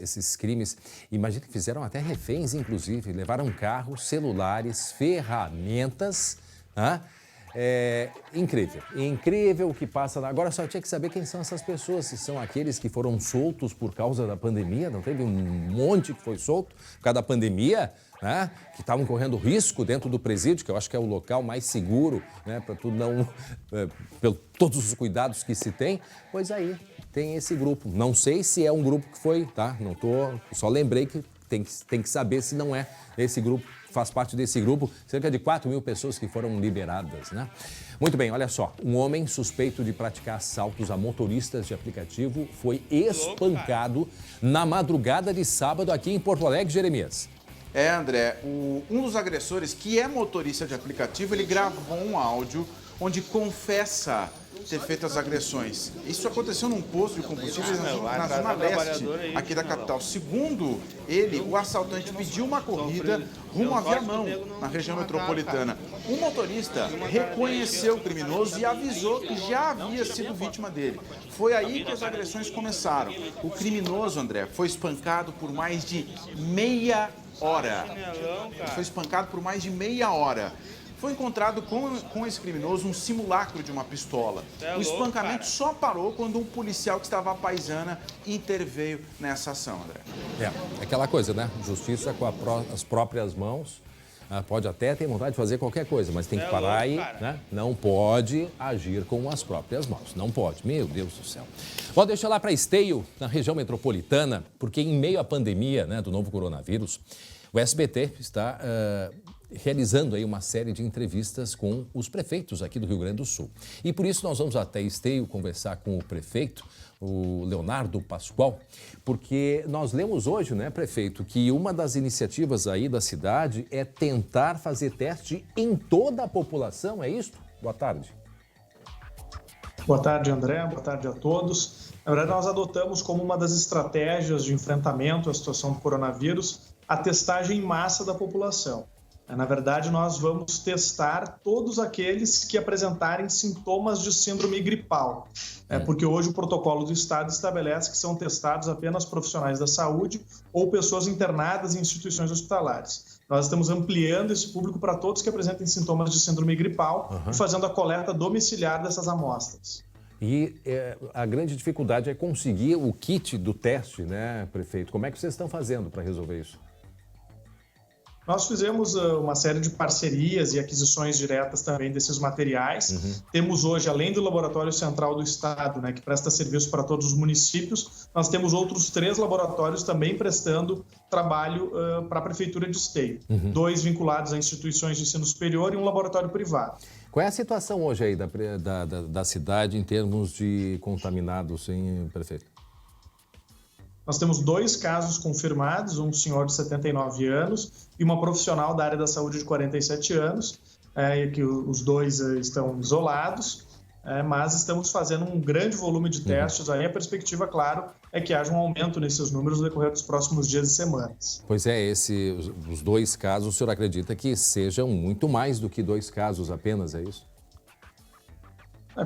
esses crimes. Imagina que fizeram até reféns, inclusive, levaram carros, celulares, ferramentas. Incrível o que passa. Agora só tinha que saber quem são essas pessoas, se são aqueles que foram soltos por causa da pandemia. Não teve um monte que foi solto por causa da pandemia? né, que estavam correndo risco dentro do presídio, que eu acho que é o local mais seguro, né, para tu não... todos os cuidados que se tem, pois aí tem esse grupo. Não sei se é um grupo que foi, tá? Não tô... Só lembrei que tem que saber se não é esse grupo, faz parte desse grupo, cerca de 4.000 pessoas que foram liberadas, né? Muito bem, olha só, um homem suspeito de praticar assaltos a motoristas de aplicativo foi espancado na madrugada de sábado aqui em Porto Alegre, Jeremias. André, um dos agressores, que é motorista de aplicativo, ele gravou um áudio onde confessa ter feito as agressões. Isso aconteceu num posto de combustíveis na zona leste aqui da capital. Segundo ele, o assaltante pediu uma corrida rumo a Viamão, na região metropolitana. O motorista reconheceu o criminoso e avisou que já havia sido vítima dele. Foi aí que as agressões começaram. O criminoso, André, foi espancado por mais de meia hora. Foi espancado por mais de meia hora. Foi encontrado com esse criminoso um simulacro de uma pistola. O espancamento só parou quando um policial que estava à paisana interveio nessa ação, André. É aquela coisa, né? Justiça com as próprias mãos. Pode até ter vontade de fazer qualquer coisa, mas tem que parar aí, né? Não pode agir com as próprias mãos. Não pode. Meu Deus do céu. Bom, deixa eu lá para Esteio, na região metropolitana, porque em meio à pandemia, né, do novo coronavírus, o SBT está realizando aí uma série de entrevistas com os prefeitos aqui do Rio Grande do Sul. E por isso nós vamos até Esteio conversar com o prefeito, o Leonardo Pascoal, porque nós lemos hoje, né, prefeito, que uma das iniciativas aí da cidade é tentar fazer teste em toda a população, é isso? Boa tarde. Boa tarde, André. Boa tarde a todos. Na verdade, nós adotamos como uma das estratégias de enfrentamento à situação do coronavírus a testagem em massa da população. Na verdade, nós vamos testar todos aqueles que apresentarem sintomas de síndrome gripal, porque hoje o protocolo do Estado estabelece que são testados apenas profissionais da saúde ou pessoas internadas em instituições hospitalares. Nós estamos ampliando esse público para todos que apresentem sintomas de síndrome gripal e fazendo a coleta domiciliar dessas amostras. E a grande dificuldade é conseguir o kit do teste, né, prefeito? Como é que vocês estão fazendo para resolver isso? Nós fizemos uma série de parcerias e aquisições diretas também desses materiais. Temos hoje, além do Laboratório Central do Estado, né, que presta serviço para todos os municípios, nós temos outros 3 laboratórios também prestando trabalho para a Prefeitura de Esteio. 2 vinculados a instituições de ensino superior e um laboratório privado. Qual é a situação hoje aí da cidade em termos de contaminados, hein, prefeito? Nós temos 2 casos confirmados, um senhor de 79 anos e uma profissional da área da saúde de 47 anos, que os 2 estão isolados, mas estamos fazendo um grande volume de testes. Aí a perspectiva, claro, é que haja um aumento nesses números no decorrer dos próximos dias e semanas. Pois é, os 2 casos, o senhor acredita que sejam muito mais do que 2 casos apenas, é isso?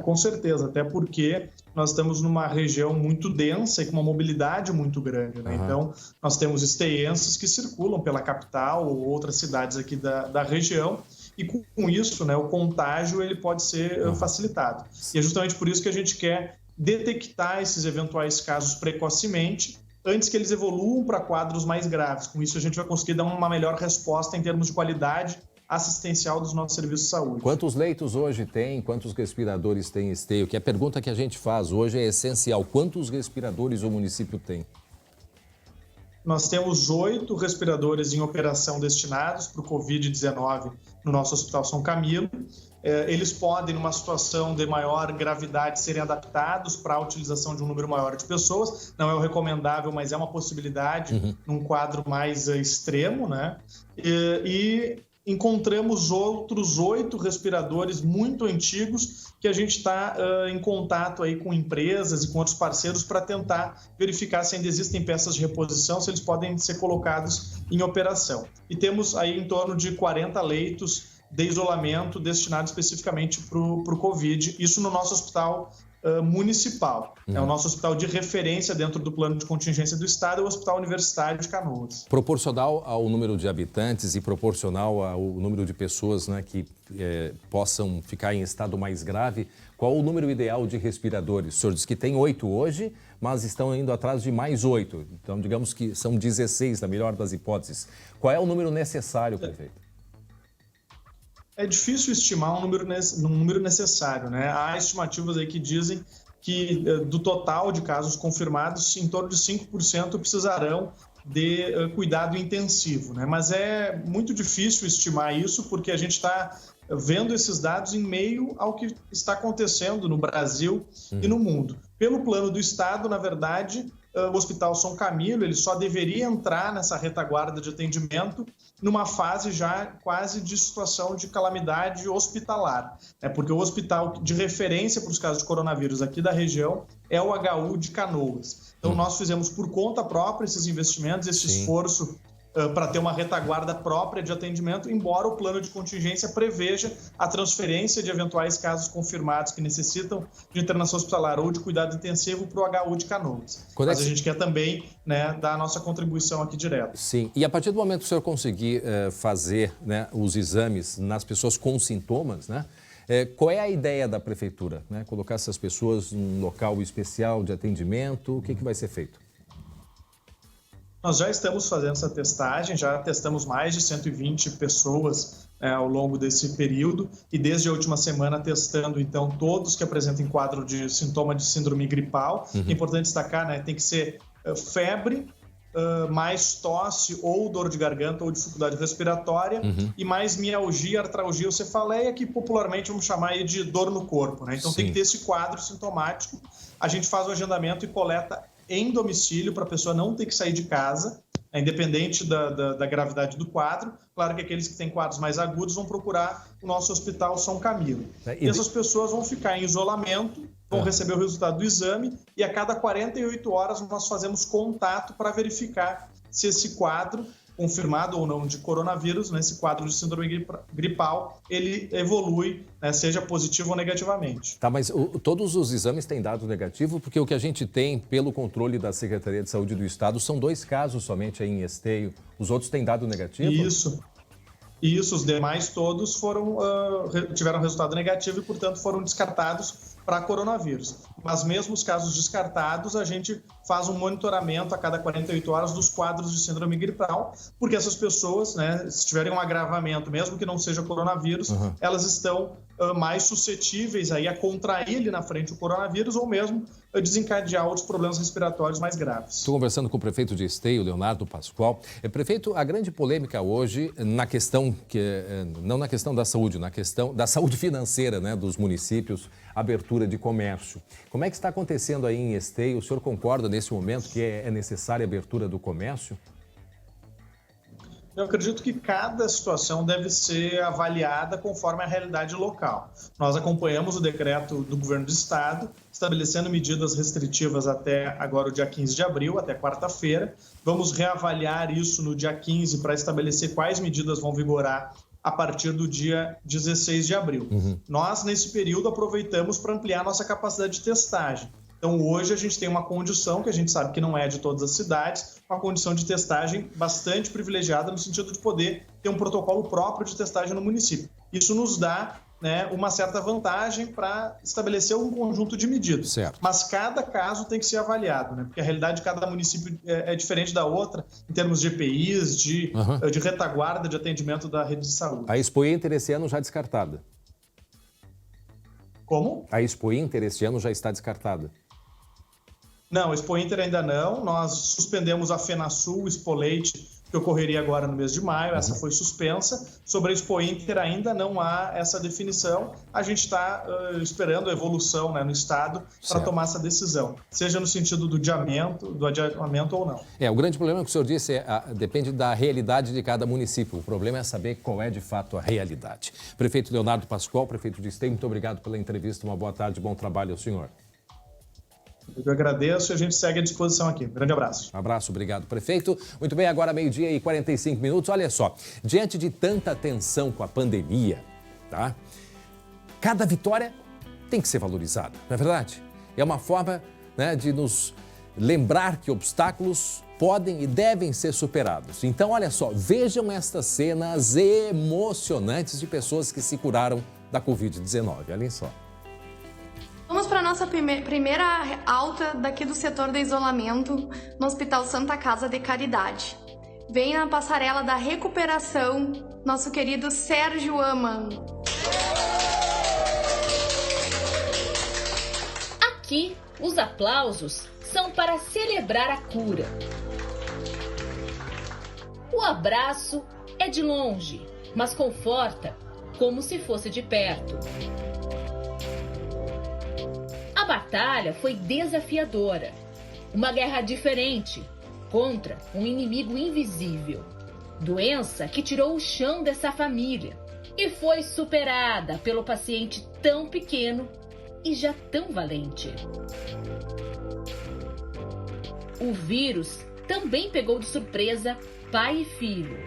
Com certeza, até porque nós estamos numa região muito densa e com uma mobilidade muito grande, né? Então, nós temos esteienses que circulam pela capital ou outras cidades aqui da região e com isso, né, o contágio ele pode ser facilitado. E é justamente por isso que a gente quer detectar esses eventuais casos precocemente antes que eles evoluam para quadros mais graves. Com isso, a gente vai conseguir dar uma melhor resposta em termos de qualidade assistencial dos nossos serviços de saúde. Quantos leitos hoje tem? Quantos respiradores tem em Esteio? Que a pergunta que a gente faz hoje é essencial. Quantos respiradores o município tem? Nós temos 8 respiradores em operação destinados para o Covid-19 no nosso Hospital São Camilo. Eles podem, numa situação de maior gravidade, serem adaptados para a utilização de um número maior de pessoas. Não é o recomendável, mas é uma possibilidade num quadro mais extremo, né? E encontramos outros 8 respiradores muito antigos que a gente está em contato aí com empresas e com outros parceiros para tentar verificar se ainda existem peças de reposição, se eles podem ser colocados em operação. E temos aí em torno de 40 leitos de isolamento destinados especificamente para o Covid, isso no nosso hospital municipal. É o nosso hospital de referência dentro do plano de contingência do Estado, é o Hospital Universitário de Canoas. Proporcional ao número de habitantes e proporcional ao número de pessoas, né, que possam ficar em estado mais grave, qual o número ideal de respiradores? O senhor diz que tem 8 hoje, mas estão indo atrás de mais 8. Então, digamos que são 16, na melhor das hipóteses. Qual é o número necessário, prefeito? É difícil estimar um número necessário, né? Há estimativas aí que dizem que do total de casos confirmados, em torno de 5% precisarão de cuidado intensivo, né? Mas é muito difícil estimar isso porque a gente está vendo esses dados em meio ao que está acontecendo no Brasil e no mundo. Pelo plano do Estado, na verdade, o Hospital São Camilo ele só deveria entrar nessa retaguarda de atendimento numa fase já quase de situação de calamidade hospitalar, porque o hospital de referência para os casos de coronavírus aqui da região é o HU de Canoas. Então, nós fizemos por conta própria esses investimentos, esse esforço para ter uma retaguarda própria de atendimento, embora o plano de contingência preveja a transferência de eventuais casos confirmados que necessitam de internação hospitalar ou de cuidado intensivo para o HU de Canoas. Mas a gente quer também, né, dar a nossa contribuição aqui direto. Sim, e a partir do momento que o senhor conseguir fazer, né, os exames nas pessoas com sintomas, né, qual é a ideia da prefeitura? Né? Colocar essas pessoas num local especial de atendimento, o que vai ser feito? Nós já estamos fazendo essa testagem, já testamos mais de 120 pessoas ao longo desse período e desde a última semana testando, então, todos que apresentem quadro de sintoma de síndrome gripal. É importante destacar, né, tem que ser febre, mais tosse ou dor de garganta ou dificuldade respiratória e mais mialgia, artralgia ou cefaleia, que popularmente vamos chamar aí de dor no corpo, né? Então tem que ter esse quadro sintomático. A gente faz o agendamento e coleta em domicílio para a pessoa não ter que sair de casa, independente da gravidade do quadro. Claro que aqueles que têm quadros mais agudos vão procurar o nosso Hospital São Camilo. E essas pessoas vão ficar em isolamento, vão receber o resultado do exame e a cada 48 horas nós fazemos contato para verificar se esse quadro, confirmado ou não de coronavírus, né, esse quadro de síndrome gripal, ele evolui, né, seja positivo ou negativamente. Tá, mas todos os exames têm dado negativo, porque o que a gente tem pelo controle da Secretaria de Saúde do Estado são 2 casos somente aí em Esteio. Os outros têm dado negativo? Isso, os demais todos tiveram resultado negativo e, portanto, foram descartados para coronavírus. Mas mesmo os casos descartados, a gente faz um monitoramento a cada 48 horas dos quadros de síndrome gripal, porque essas pessoas, né, se tiverem um agravamento, mesmo que não seja coronavírus, elas estão mais suscetíveis aí a contrair ali na frente o coronavírus ou mesmo a desencadear outros problemas respiratórios mais graves. Estou conversando com o prefeito de Esteio, Leonardo Pascoal. Prefeito, a grande polêmica hoje na questão, não na questão da saúde, na questão da saúde financeira, né, dos municípios, abertura de comércio. Como é que está acontecendo aí em Esteio? O senhor concorda nesse momento que é necessária a abertura do comércio? Eu acredito que cada situação deve ser avaliada conforme a realidade local. Nós acompanhamos o decreto do governo do estado, estabelecendo medidas restritivas até agora o dia 15 de abril, até quarta-feira. Vamos reavaliar isso no dia 15 para estabelecer quais medidas vão vigorar a partir do dia 16 de abril. Nós, nesse período, aproveitamos para ampliar nossa capacidade de testagem. Então, hoje a gente tem uma condição, que a gente sabe que não é de todas as cidades, uma condição de testagem bastante privilegiada no sentido de poder ter um protocolo próprio de testagem no município. Isso nos dá, né, uma certa vantagem para estabelecer um conjunto de medidas. Certo. Mas cada caso tem que ser avaliado, né, porque a realidade de cada município é diferente da outra, em termos de EPIs, de retaguarda de atendimento da rede de saúde. A Expo Inter esse ano já descartada. Como? A Expo Inter esse ano já está descartada. Não, Expo Inter ainda não. Nós suspendemos a FenaSul, Expo Leite, que ocorreria agora no mês de maio. Essa foi suspensa. Sobre a Expo Inter ainda não há essa definição. A gente está esperando a evolução, né, no Estado para tomar essa decisão, seja no sentido do adiamento ou não. O grande problema que o senhor disse depende da realidade de cada município. O problema é saber qual é de fato a realidade. Prefeito Leonardo Pascoal, prefeito de Esteio, muito obrigado pela entrevista. Uma boa tarde, bom trabalho ao senhor. Eu agradeço e a gente segue à disposição aqui. Um grande abraço. Um abraço, obrigado, prefeito. Muito bem, agora 12h e 45 minutos. Olha só, diante de tanta tensão com a pandemia, tá? Cada vitória tem que ser valorizada, não é verdade? É uma forma, né, de nos lembrar que obstáculos podem e devem ser superados. Então, olha só, vejam estas cenas emocionantes de pessoas que se curaram da Covid-19. Olhem só. Vamos para a nossa primeira alta daqui do setor de isolamento no Hospital Santa Casa de Caridade. Vem na passarela da recuperação nosso querido Sérgio Aman. Aqui, os aplausos são para celebrar a cura. O abraço é de longe, mas conforta como se fosse de perto. A batalha foi desafiadora. Uma guerra diferente contra um inimigo invisível. Doença que tirou o chão dessa família e foi superada pelo paciente tão pequeno e já tão valente. O vírus também pegou de surpresa pai e filho.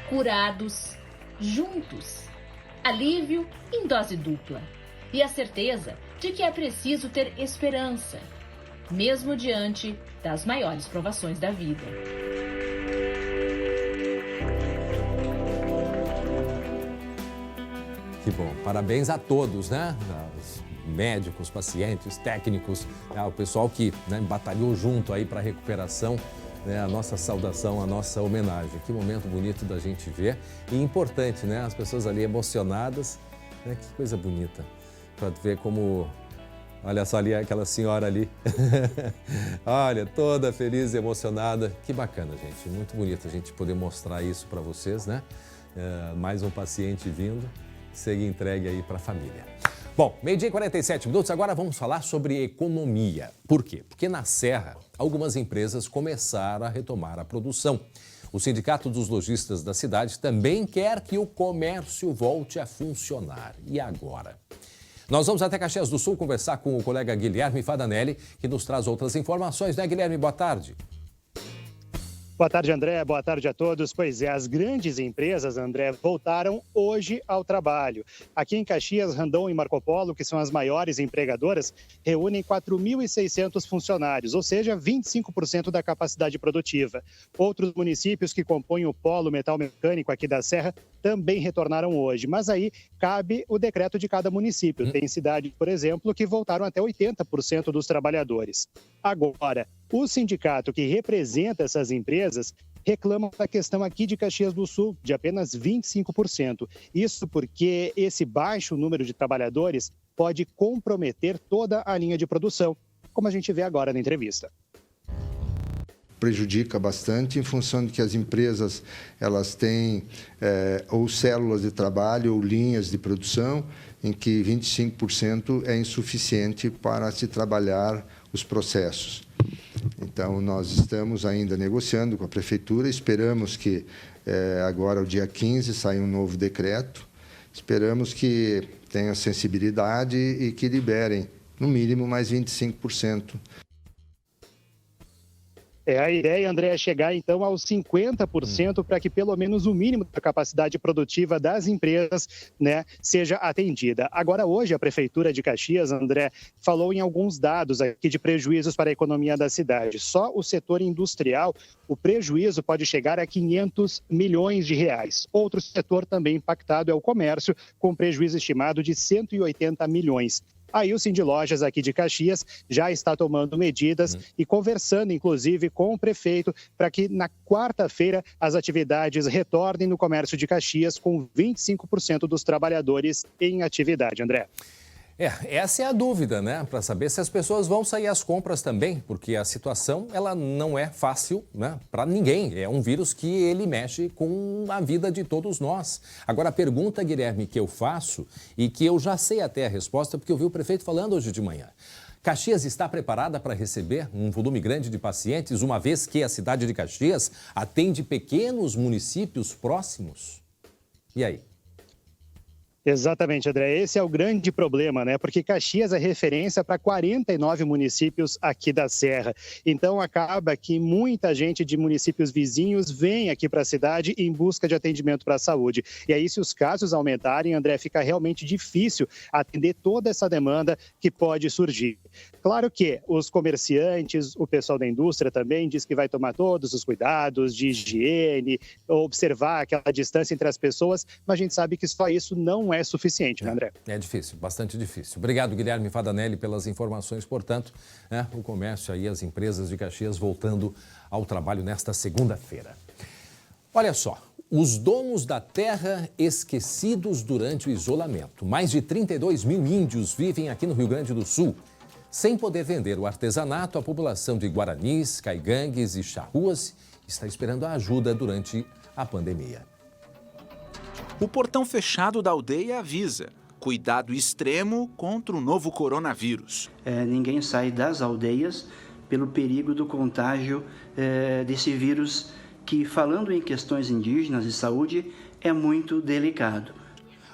Curados, juntos. Alívio em dose dupla. E a certeza de que é preciso ter esperança, mesmo diante das maiores provações da vida. Que bom. Parabéns a todos, né? Os médicos, pacientes, técnicos, o pessoal que, né, batalhou junto aí para a recuperação, né? A nossa saudação, a nossa homenagem. Que momento bonito da gente ver e importante, né? As pessoas ali emocionadas, né? Que coisa bonita. Para ver como, olha só ali aquela senhora ali, olha, toda feliz e emocionada. Que bacana, gente. Muito bonito a gente poder mostrar isso para vocês, né? Mais um paciente vindo, segue entregue aí para a família. Bom, 12h e 47 minutos, agora vamos falar sobre economia. Por quê? Porque na Serra, algumas empresas começaram a retomar a produção. O Sindicato dos Lojistas da cidade também quer que o comércio volte a funcionar. E agora? Nós vamos até Caxias do Sul conversar com o colega Guilherme Fadanelli, que nos traz outras informações, né, Guilherme? Boa tarde. Boa tarde, André. Boa tarde a todos. Pois é, as grandes empresas, André, voltaram hoje ao trabalho. Aqui em Caxias, Randon e Marco Polo, que são as maiores empregadoras, reúnem 4.600 funcionários, ou seja, 25% da capacidade produtiva. Outros municípios que compõem o polo metal mecânico aqui da Serra também retornaram hoje, mas aí cabe o decreto de cada município. Tem cidades, por exemplo, que voltaram até 80% dos trabalhadores. Agora, o sindicato que representa essas empresas reclama da questão aqui de Caxias do Sul, de apenas 25%. Isso porque esse baixo número de trabalhadores pode comprometer toda a linha de produção, como a gente vê agora na entrevista. Prejudica bastante em função de que as empresas elas têm ou células de trabalho ou linhas de produção em que 25% é insuficiente para se trabalhar os processos. Então, nós estamos ainda negociando com a Prefeitura, esperamos que agora, o dia 15, saia um novo decreto, esperamos que tenha sensibilidade e que liberem, no mínimo, mais 25%. A ideia, André, é chegar então aos 50% para que pelo menos o mínimo da capacidade produtiva das empresas, né, seja atendida. Agora, hoje, a Prefeitura de Caxias, André, falou em alguns dados aqui de prejuízos para a economia da cidade. Só o setor industrial, o prejuízo pode chegar a 500 milhões de reais. Outro setor também impactado é o comércio, com prejuízo estimado de 180 milhões. Aí o Sindilojas aqui de Caxias já está tomando medidas e conversando, inclusive, com o prefeito para que na quarta-feira as atividades retornem no comércio de Caxias com 25% dos trabalhadores em atividade. André. Essa é a dúvida, né? Para saber se as pessoas vão sair às compras também, porque a situação ela não é fácil, né, para ninguém. É um vírus que ele mexe com a vida de todos nós. Agora, a pergunta, Guilherme, que eu faço e que eu já sei até a resposta, porque eu vi o prefeito falando hoje de manhã. Caxias está preparada para receber um volume grande de pacientes, uma vez que a cidade de Caxias atende pequenos municípios próximos? E aí? Exatamente, André. Esse é o grande problema, né? Porque Caxias é referência para 49 municípios aqui da Serra. Então, acaba que muita gente de municípios vizinhos vem aqui para a cidade em busca de atendimento para a saúde. E aí, se os casos aumentarem, André, fica realmente difícil atender toda essa demanda que pode surgir. Claro que os comerciantes, o pessoal da indústria também diz que vai tomar todos os cuidados de higiene, observar aquela distância entre as pessoas, mas a gente sabe que só isso não é suficiente, né, André? É difícil, bastante difícil. Obrigado, Guilherme Fadanelli, pelas informações. Portanto, o comércio aí, as empresas de Caxias voltando ao trabalho nesta segunda-feira. Olha só, os donos da terra esquecidos durante o isolamento. Mais de 32 mil índios vivem aqui no Rio Grande do Sul. Sem poder vender o artesanato, a população de Guaranis, Caigangues e Charruas está esperando a ajuda durante a pandemia. O portão fechado da aldeia avisa: cuidado extremo contra o novo coronavírus. Ninguém sai das aldeias pelo perigo do contágio desse vírus que, falando em questões indígenas e saúde, é muito delicado.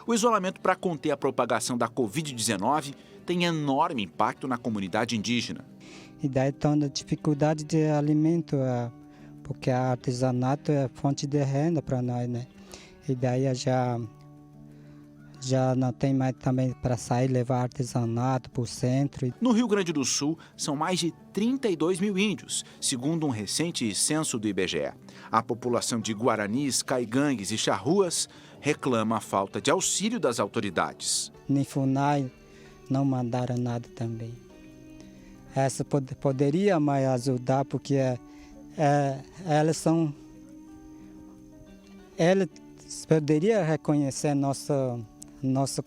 O isolamento para conter a propagação da Covid-19 tem enorme impacto na comunidade indígena. E daí toda a dificuldade de alimento, porque o artesanato é fonte de renda para nós, né? E daí já não tem mais também para sair levar artesanato para o centro. No Rio Grande do Sul, são mais de 32 mil índios, segundo um recente censo do IBGE. A população de Guaranis, Caigangues e Charruas reclama a falta de auxílio das autoridades. Nem FUNAI não mandaram nada também. Essa poderia mais ajudar, porque elas são... Ela poderia reconhecer nosso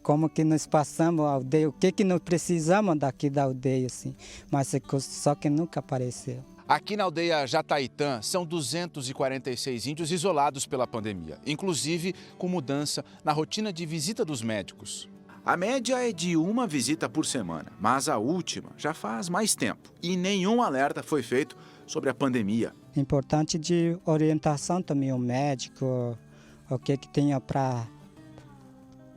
como que nós passamos a aldeia, o que nós precisamos daqui da aldeia, assim, mas só que nunca apareceu. Aqui na aldeia Jataitã, são 246 índios isolados pela pandemia, inclusive com mudança na rotina de visita dos médicos. A média é de uma visita por semana, mas a última já faz mais tempo e nenhum alerta foi feito sobre a pandemia. Importante de orientação também ao médico, o que tenha para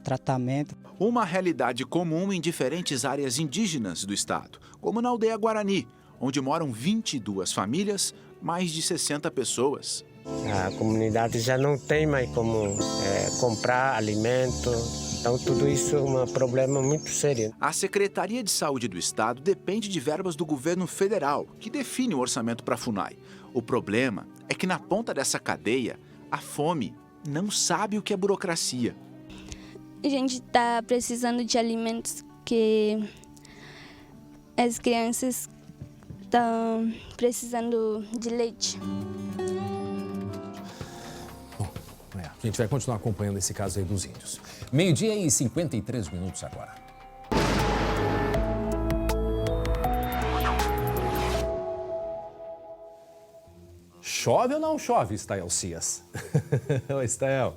tratamento. Uma realidade comum em diferentes áreas indígenas do estado, como na aldeia Guarani, onde moram 22 famílias, mais de 60 pessoas. A comunidade já não tem mais como comprar alimento, então tudo isso é um problema muito sério. A Secretaria de Saúde do Estado depende de verbas do governo federal, que define o orçamento para a FUNAI. O problema é que na ponta dessa cadeia, a fome não sabe o que é burocracia. A gente está precisando de alimentos que as crianças estão precisando de leite. Bom, a gente vai continuar acompanhando esse caso aí dos índios. 12h53 agora. Chove ou não chove, Estael Cias? Oi, Estael.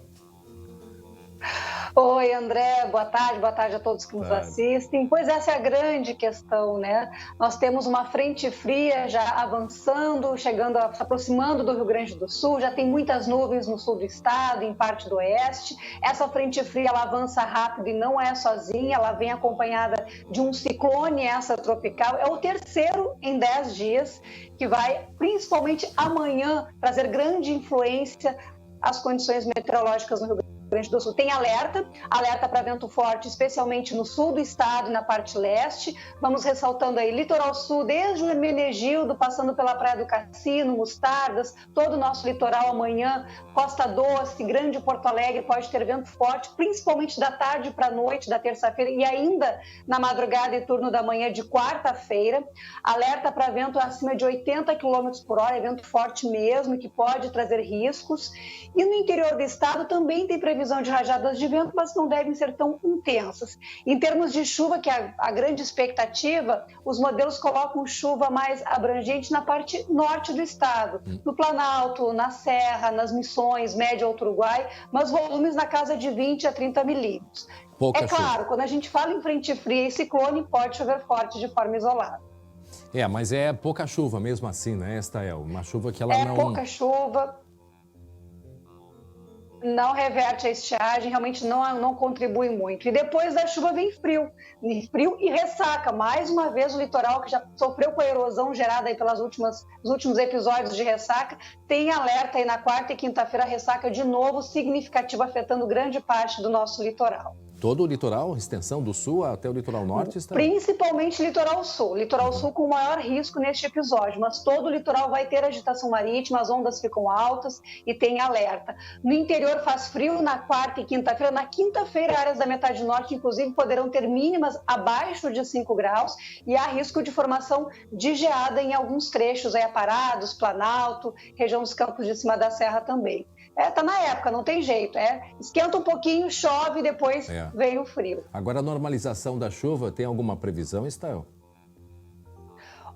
Oi, André, boa tarde a todos que nos assistem. Pois essa é a grande questão, né? Nós temos uma frente fria já avançando, se aproximando do Rio Grande do Sul, já tem muitas nuvens no sul do estado, em parte do oeste. Essa frente fria, ela avança rápido e não é sozinha, ela vem acompanhada de um ciclone extratropical. É o terceiro em 10 dias, que vai, principalmente amanhã, trazer grande influência às condições meteorológicas no Rio Grande do Sul. Tem alerta para vento forte, especialmente no sul do estado e na parte leste. Vamos ressaltando aí, litoral sul, desde o Hermenegildo, passando pela Praia do Cassino, Mostardas, todo o nosso litoral amanhã, Costa Doce, Grande Porto Alegre, pode ter vento forte, principalmente da tarde para a noite da terça-feira e ainda na madrugada e turno da manhã de quarta-feira. Alerta para vento acima de 80 km por hora, é vento forte mesmo, que pode trazer riscos. E no interior do estado também tem previsão de rajadas de vento, mas não devem ser tão intensas. Em termos de chuva, que é a grande expectativa, os modelos colocam chuva mais abrangente na parte norte do estado, no Planalto, na Serra, nas Missões, Médio Alto Uruguai, mas volumes na casa de 20 a 30 milímetros. Pouca claro, chuva. Quando a gente fala em frente fria e ciclone, pode chover forte de forma isolada. Mas é pouca chuva mesmo assim, né, Estael? Uma chuva que ela não... É pouca chuva. Não reverte a estiagem, realmente não contribui muito. E depois da chuva vem frio e ressaca. Mais uma vez o litoral, que já sofreu com a erosão gerada aí os últimos episódios de ressaca, tem alerta aí na quarta e quinta-feira, ressaca de novo significativa, afetando grande parte do nosso litoral. Todo o litoral, extensão do sul até o litoral norte? Está... Principalmente litoral sul. Litoral sul com o maior risco neste episódio, mas todo o litoral vai ter agitação marítima, as ondas ficam altas e tem alerta. No interior faz frio na quarta e quinta-feira. Na quinta-feira, áreas da metade norte, inclusive, poderão ter mínimas abaixo de 5 graus e há risco de formação de geada em alguns trechos, aí Aparados, Planalto, região dos Campos de Cima da Serra também. Tá na época, não tem jeito. Esquenta um pouquinho, chove e depois vem o frio. Agora, a normalização da chuva, tem alguma previsão, Estel?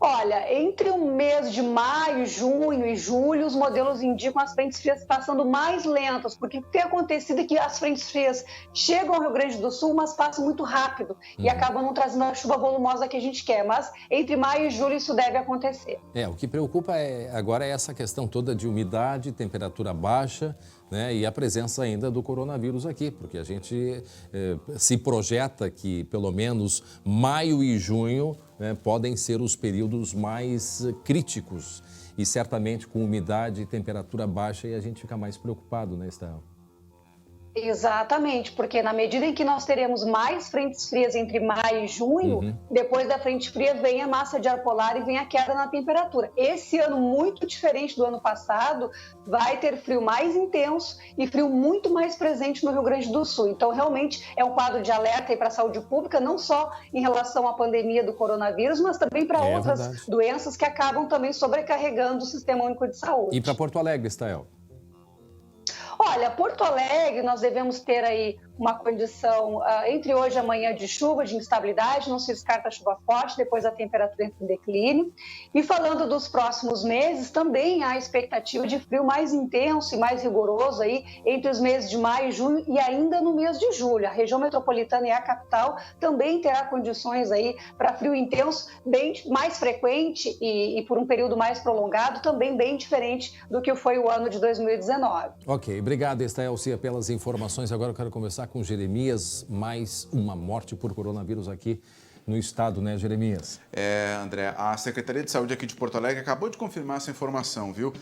Olha, entre o mês de maio, junho e julho, os modelos indicam as frentes frias passando mais lentas, porque tem acontecido que as frentes frias chegam ao Rio Grande do Sul, mas passam muito rápido e acabam não trazendo a chuva volumosa que a gente quer. Mas entre maio e julho isso deve acontecer. O que preocupa agora é essa questão toda de umidade, temperatura baixa, né, e a presença ainda do coronavírus aqui, porque a gente se projeta que pelo menos maio e junho podem ser os períodos mais críticos e certamente com umidade e temperatura baixa e a gente fica mais preocupado, né, Estel? Exatamente, porque na medida em que nós teremos mais frentes frias entre maio e junho, depois da frente fria vem a massa de ar polar e vem a queda na temperatura. Esse ano, muito diferente do ano passado, vai ter frio mais intenso e frio muito mais presente no Rio Grande do Sul. Então, realmente, é um quadro de alerta para a saúde pública, não só em relação à pandemia do coronavírus, mas também para outras doenças que acabam também sobrecarregando o Sistema Único de Saúde. E para Porto Alegre, Estel? Olha, Porto Alegre, nós devemos ter aí uma condição entre hoje e amanhã de chuva, de instabilidade, não se descarta chuva forte, depois a temperatura entra em declínio. E falando dos próximos meses, também há expectativa de frio mais intenso e mais rigoroso aí entre os meses de maio e junho e ainda no mês de julho. A região metropolitana e a capital também terá condições aí para frio intenso, bem mais frequente e por um período mais prolongado, também bem diferente do que foi o ano de 2019. Ok, obrigado, Estelcia, pelas informações. Agora eu quero conversar com Jeremias, mais uma morte por coronavírus aqui no estado, né, Jeremias? André, a Secretaria de Saúde aqui de Porto Alegre acabou de confirmar essa informação, viu?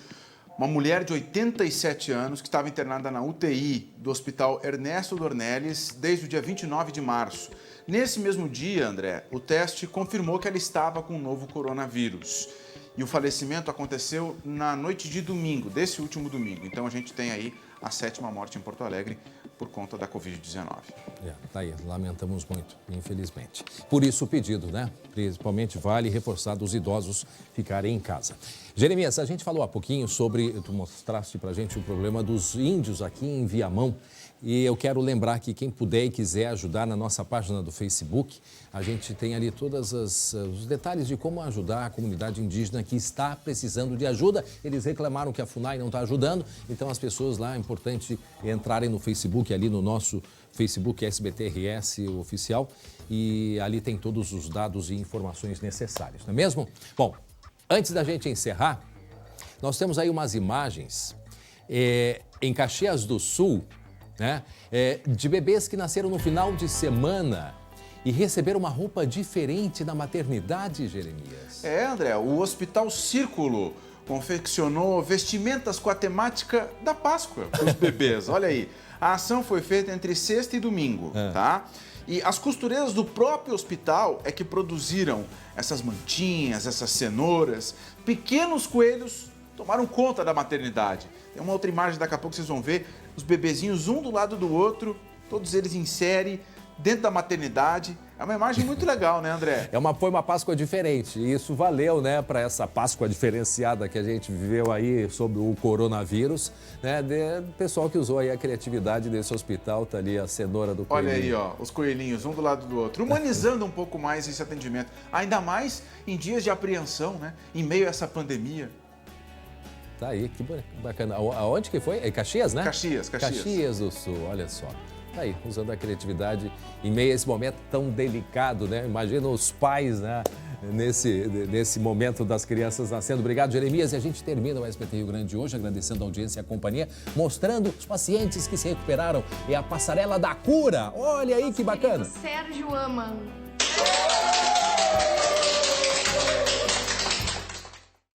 Uma mulher de 87 anos que estava internada na UTI do Hospital Ernesto Dornelles desde o dia 29 de março. Nesse mesmo dia, André, o teste confirmou que ela estava com o novo coronavírus. E o falecimento aconteceu na noite de domingo, desse último domingo. Então a gente tem aí a 7ª morte em Porto Alegre por conta da Covid-19. Tá aí, lamentamos muito, infelizmente. Por isso o pedido, né? Principalmente vale reforçar dos idosos ficarem em casa. Jeremias, a gente falou há pouquinho sobre, tu mostraste pra gente o problema dos índios aqui em Viamão. E eu quero lembrar que quem puder e quiser ajudar na nossa página do Facebook, a gente tem ali todos os detalhes de como ajudar a comunidade indígena que está precisando de ajuda. Eles reclamaram que a FUNAI não está ajudando, então as pessoas lá, é importante entrarem no Facebook, ali no nosso Facebook SBT-RS oficial, e ali tem todos os dados e informações necessárias, não é mesmo? Bom, antes da gente encerrar, nós temos aí umas imagens em Caxias do Sul, né? De bebês que nasceram no final de semana e receberam uma roupa diferente na maternidade, Jeremias. André, o Hospital Círculo confeccionou vestimentas com a temática da Páscoa para os bebês. Olha aí, a ação foi feita entre sexta e domingo, tá? E as costureiras do próprio hospital é que produziram essas mantinhas, essas cenouras. Pequenos coelhos tomaram conta da maternidade. Tem uma outra imagem, daqui a pouco vocês vão ver, os bebezinhos um do lado do outro, todos eles em série, dentro da maternidade. É uma imagem muito legal, né, André? Foi uma Páscoa diferente e isso valeu, né, para essa Páscoa diferenciada que a gente viveu aí sobre o coronavírus, né, do pessoal que usou aí a criatividade desse hospital, tá ali a cenoura do coelhinho. Olha aí, ó, os coelhinhos, um do lado do outro, humanizando um pouco mais esse atendimento, ainda mais em dias de apreensão, né, em meio a essa pandemia. Tá aí, que bacana. Aonde que foi? É Caxias, né? Caxias. Caxias do Sul, olha só. Tá aí, usando a criatividade em meio a esse momento tão delicado, né? Imagina os pais, né? nesse momento das crianças nascendo. Obrigado, Jeremias. E a gente termina o SBT Rio Grande de hoje agradecendo a audiência e a companhia, mostrando os pacientes que se recuperaram e a passarela da cura. Olha aí que bacana. Sérgio Ama.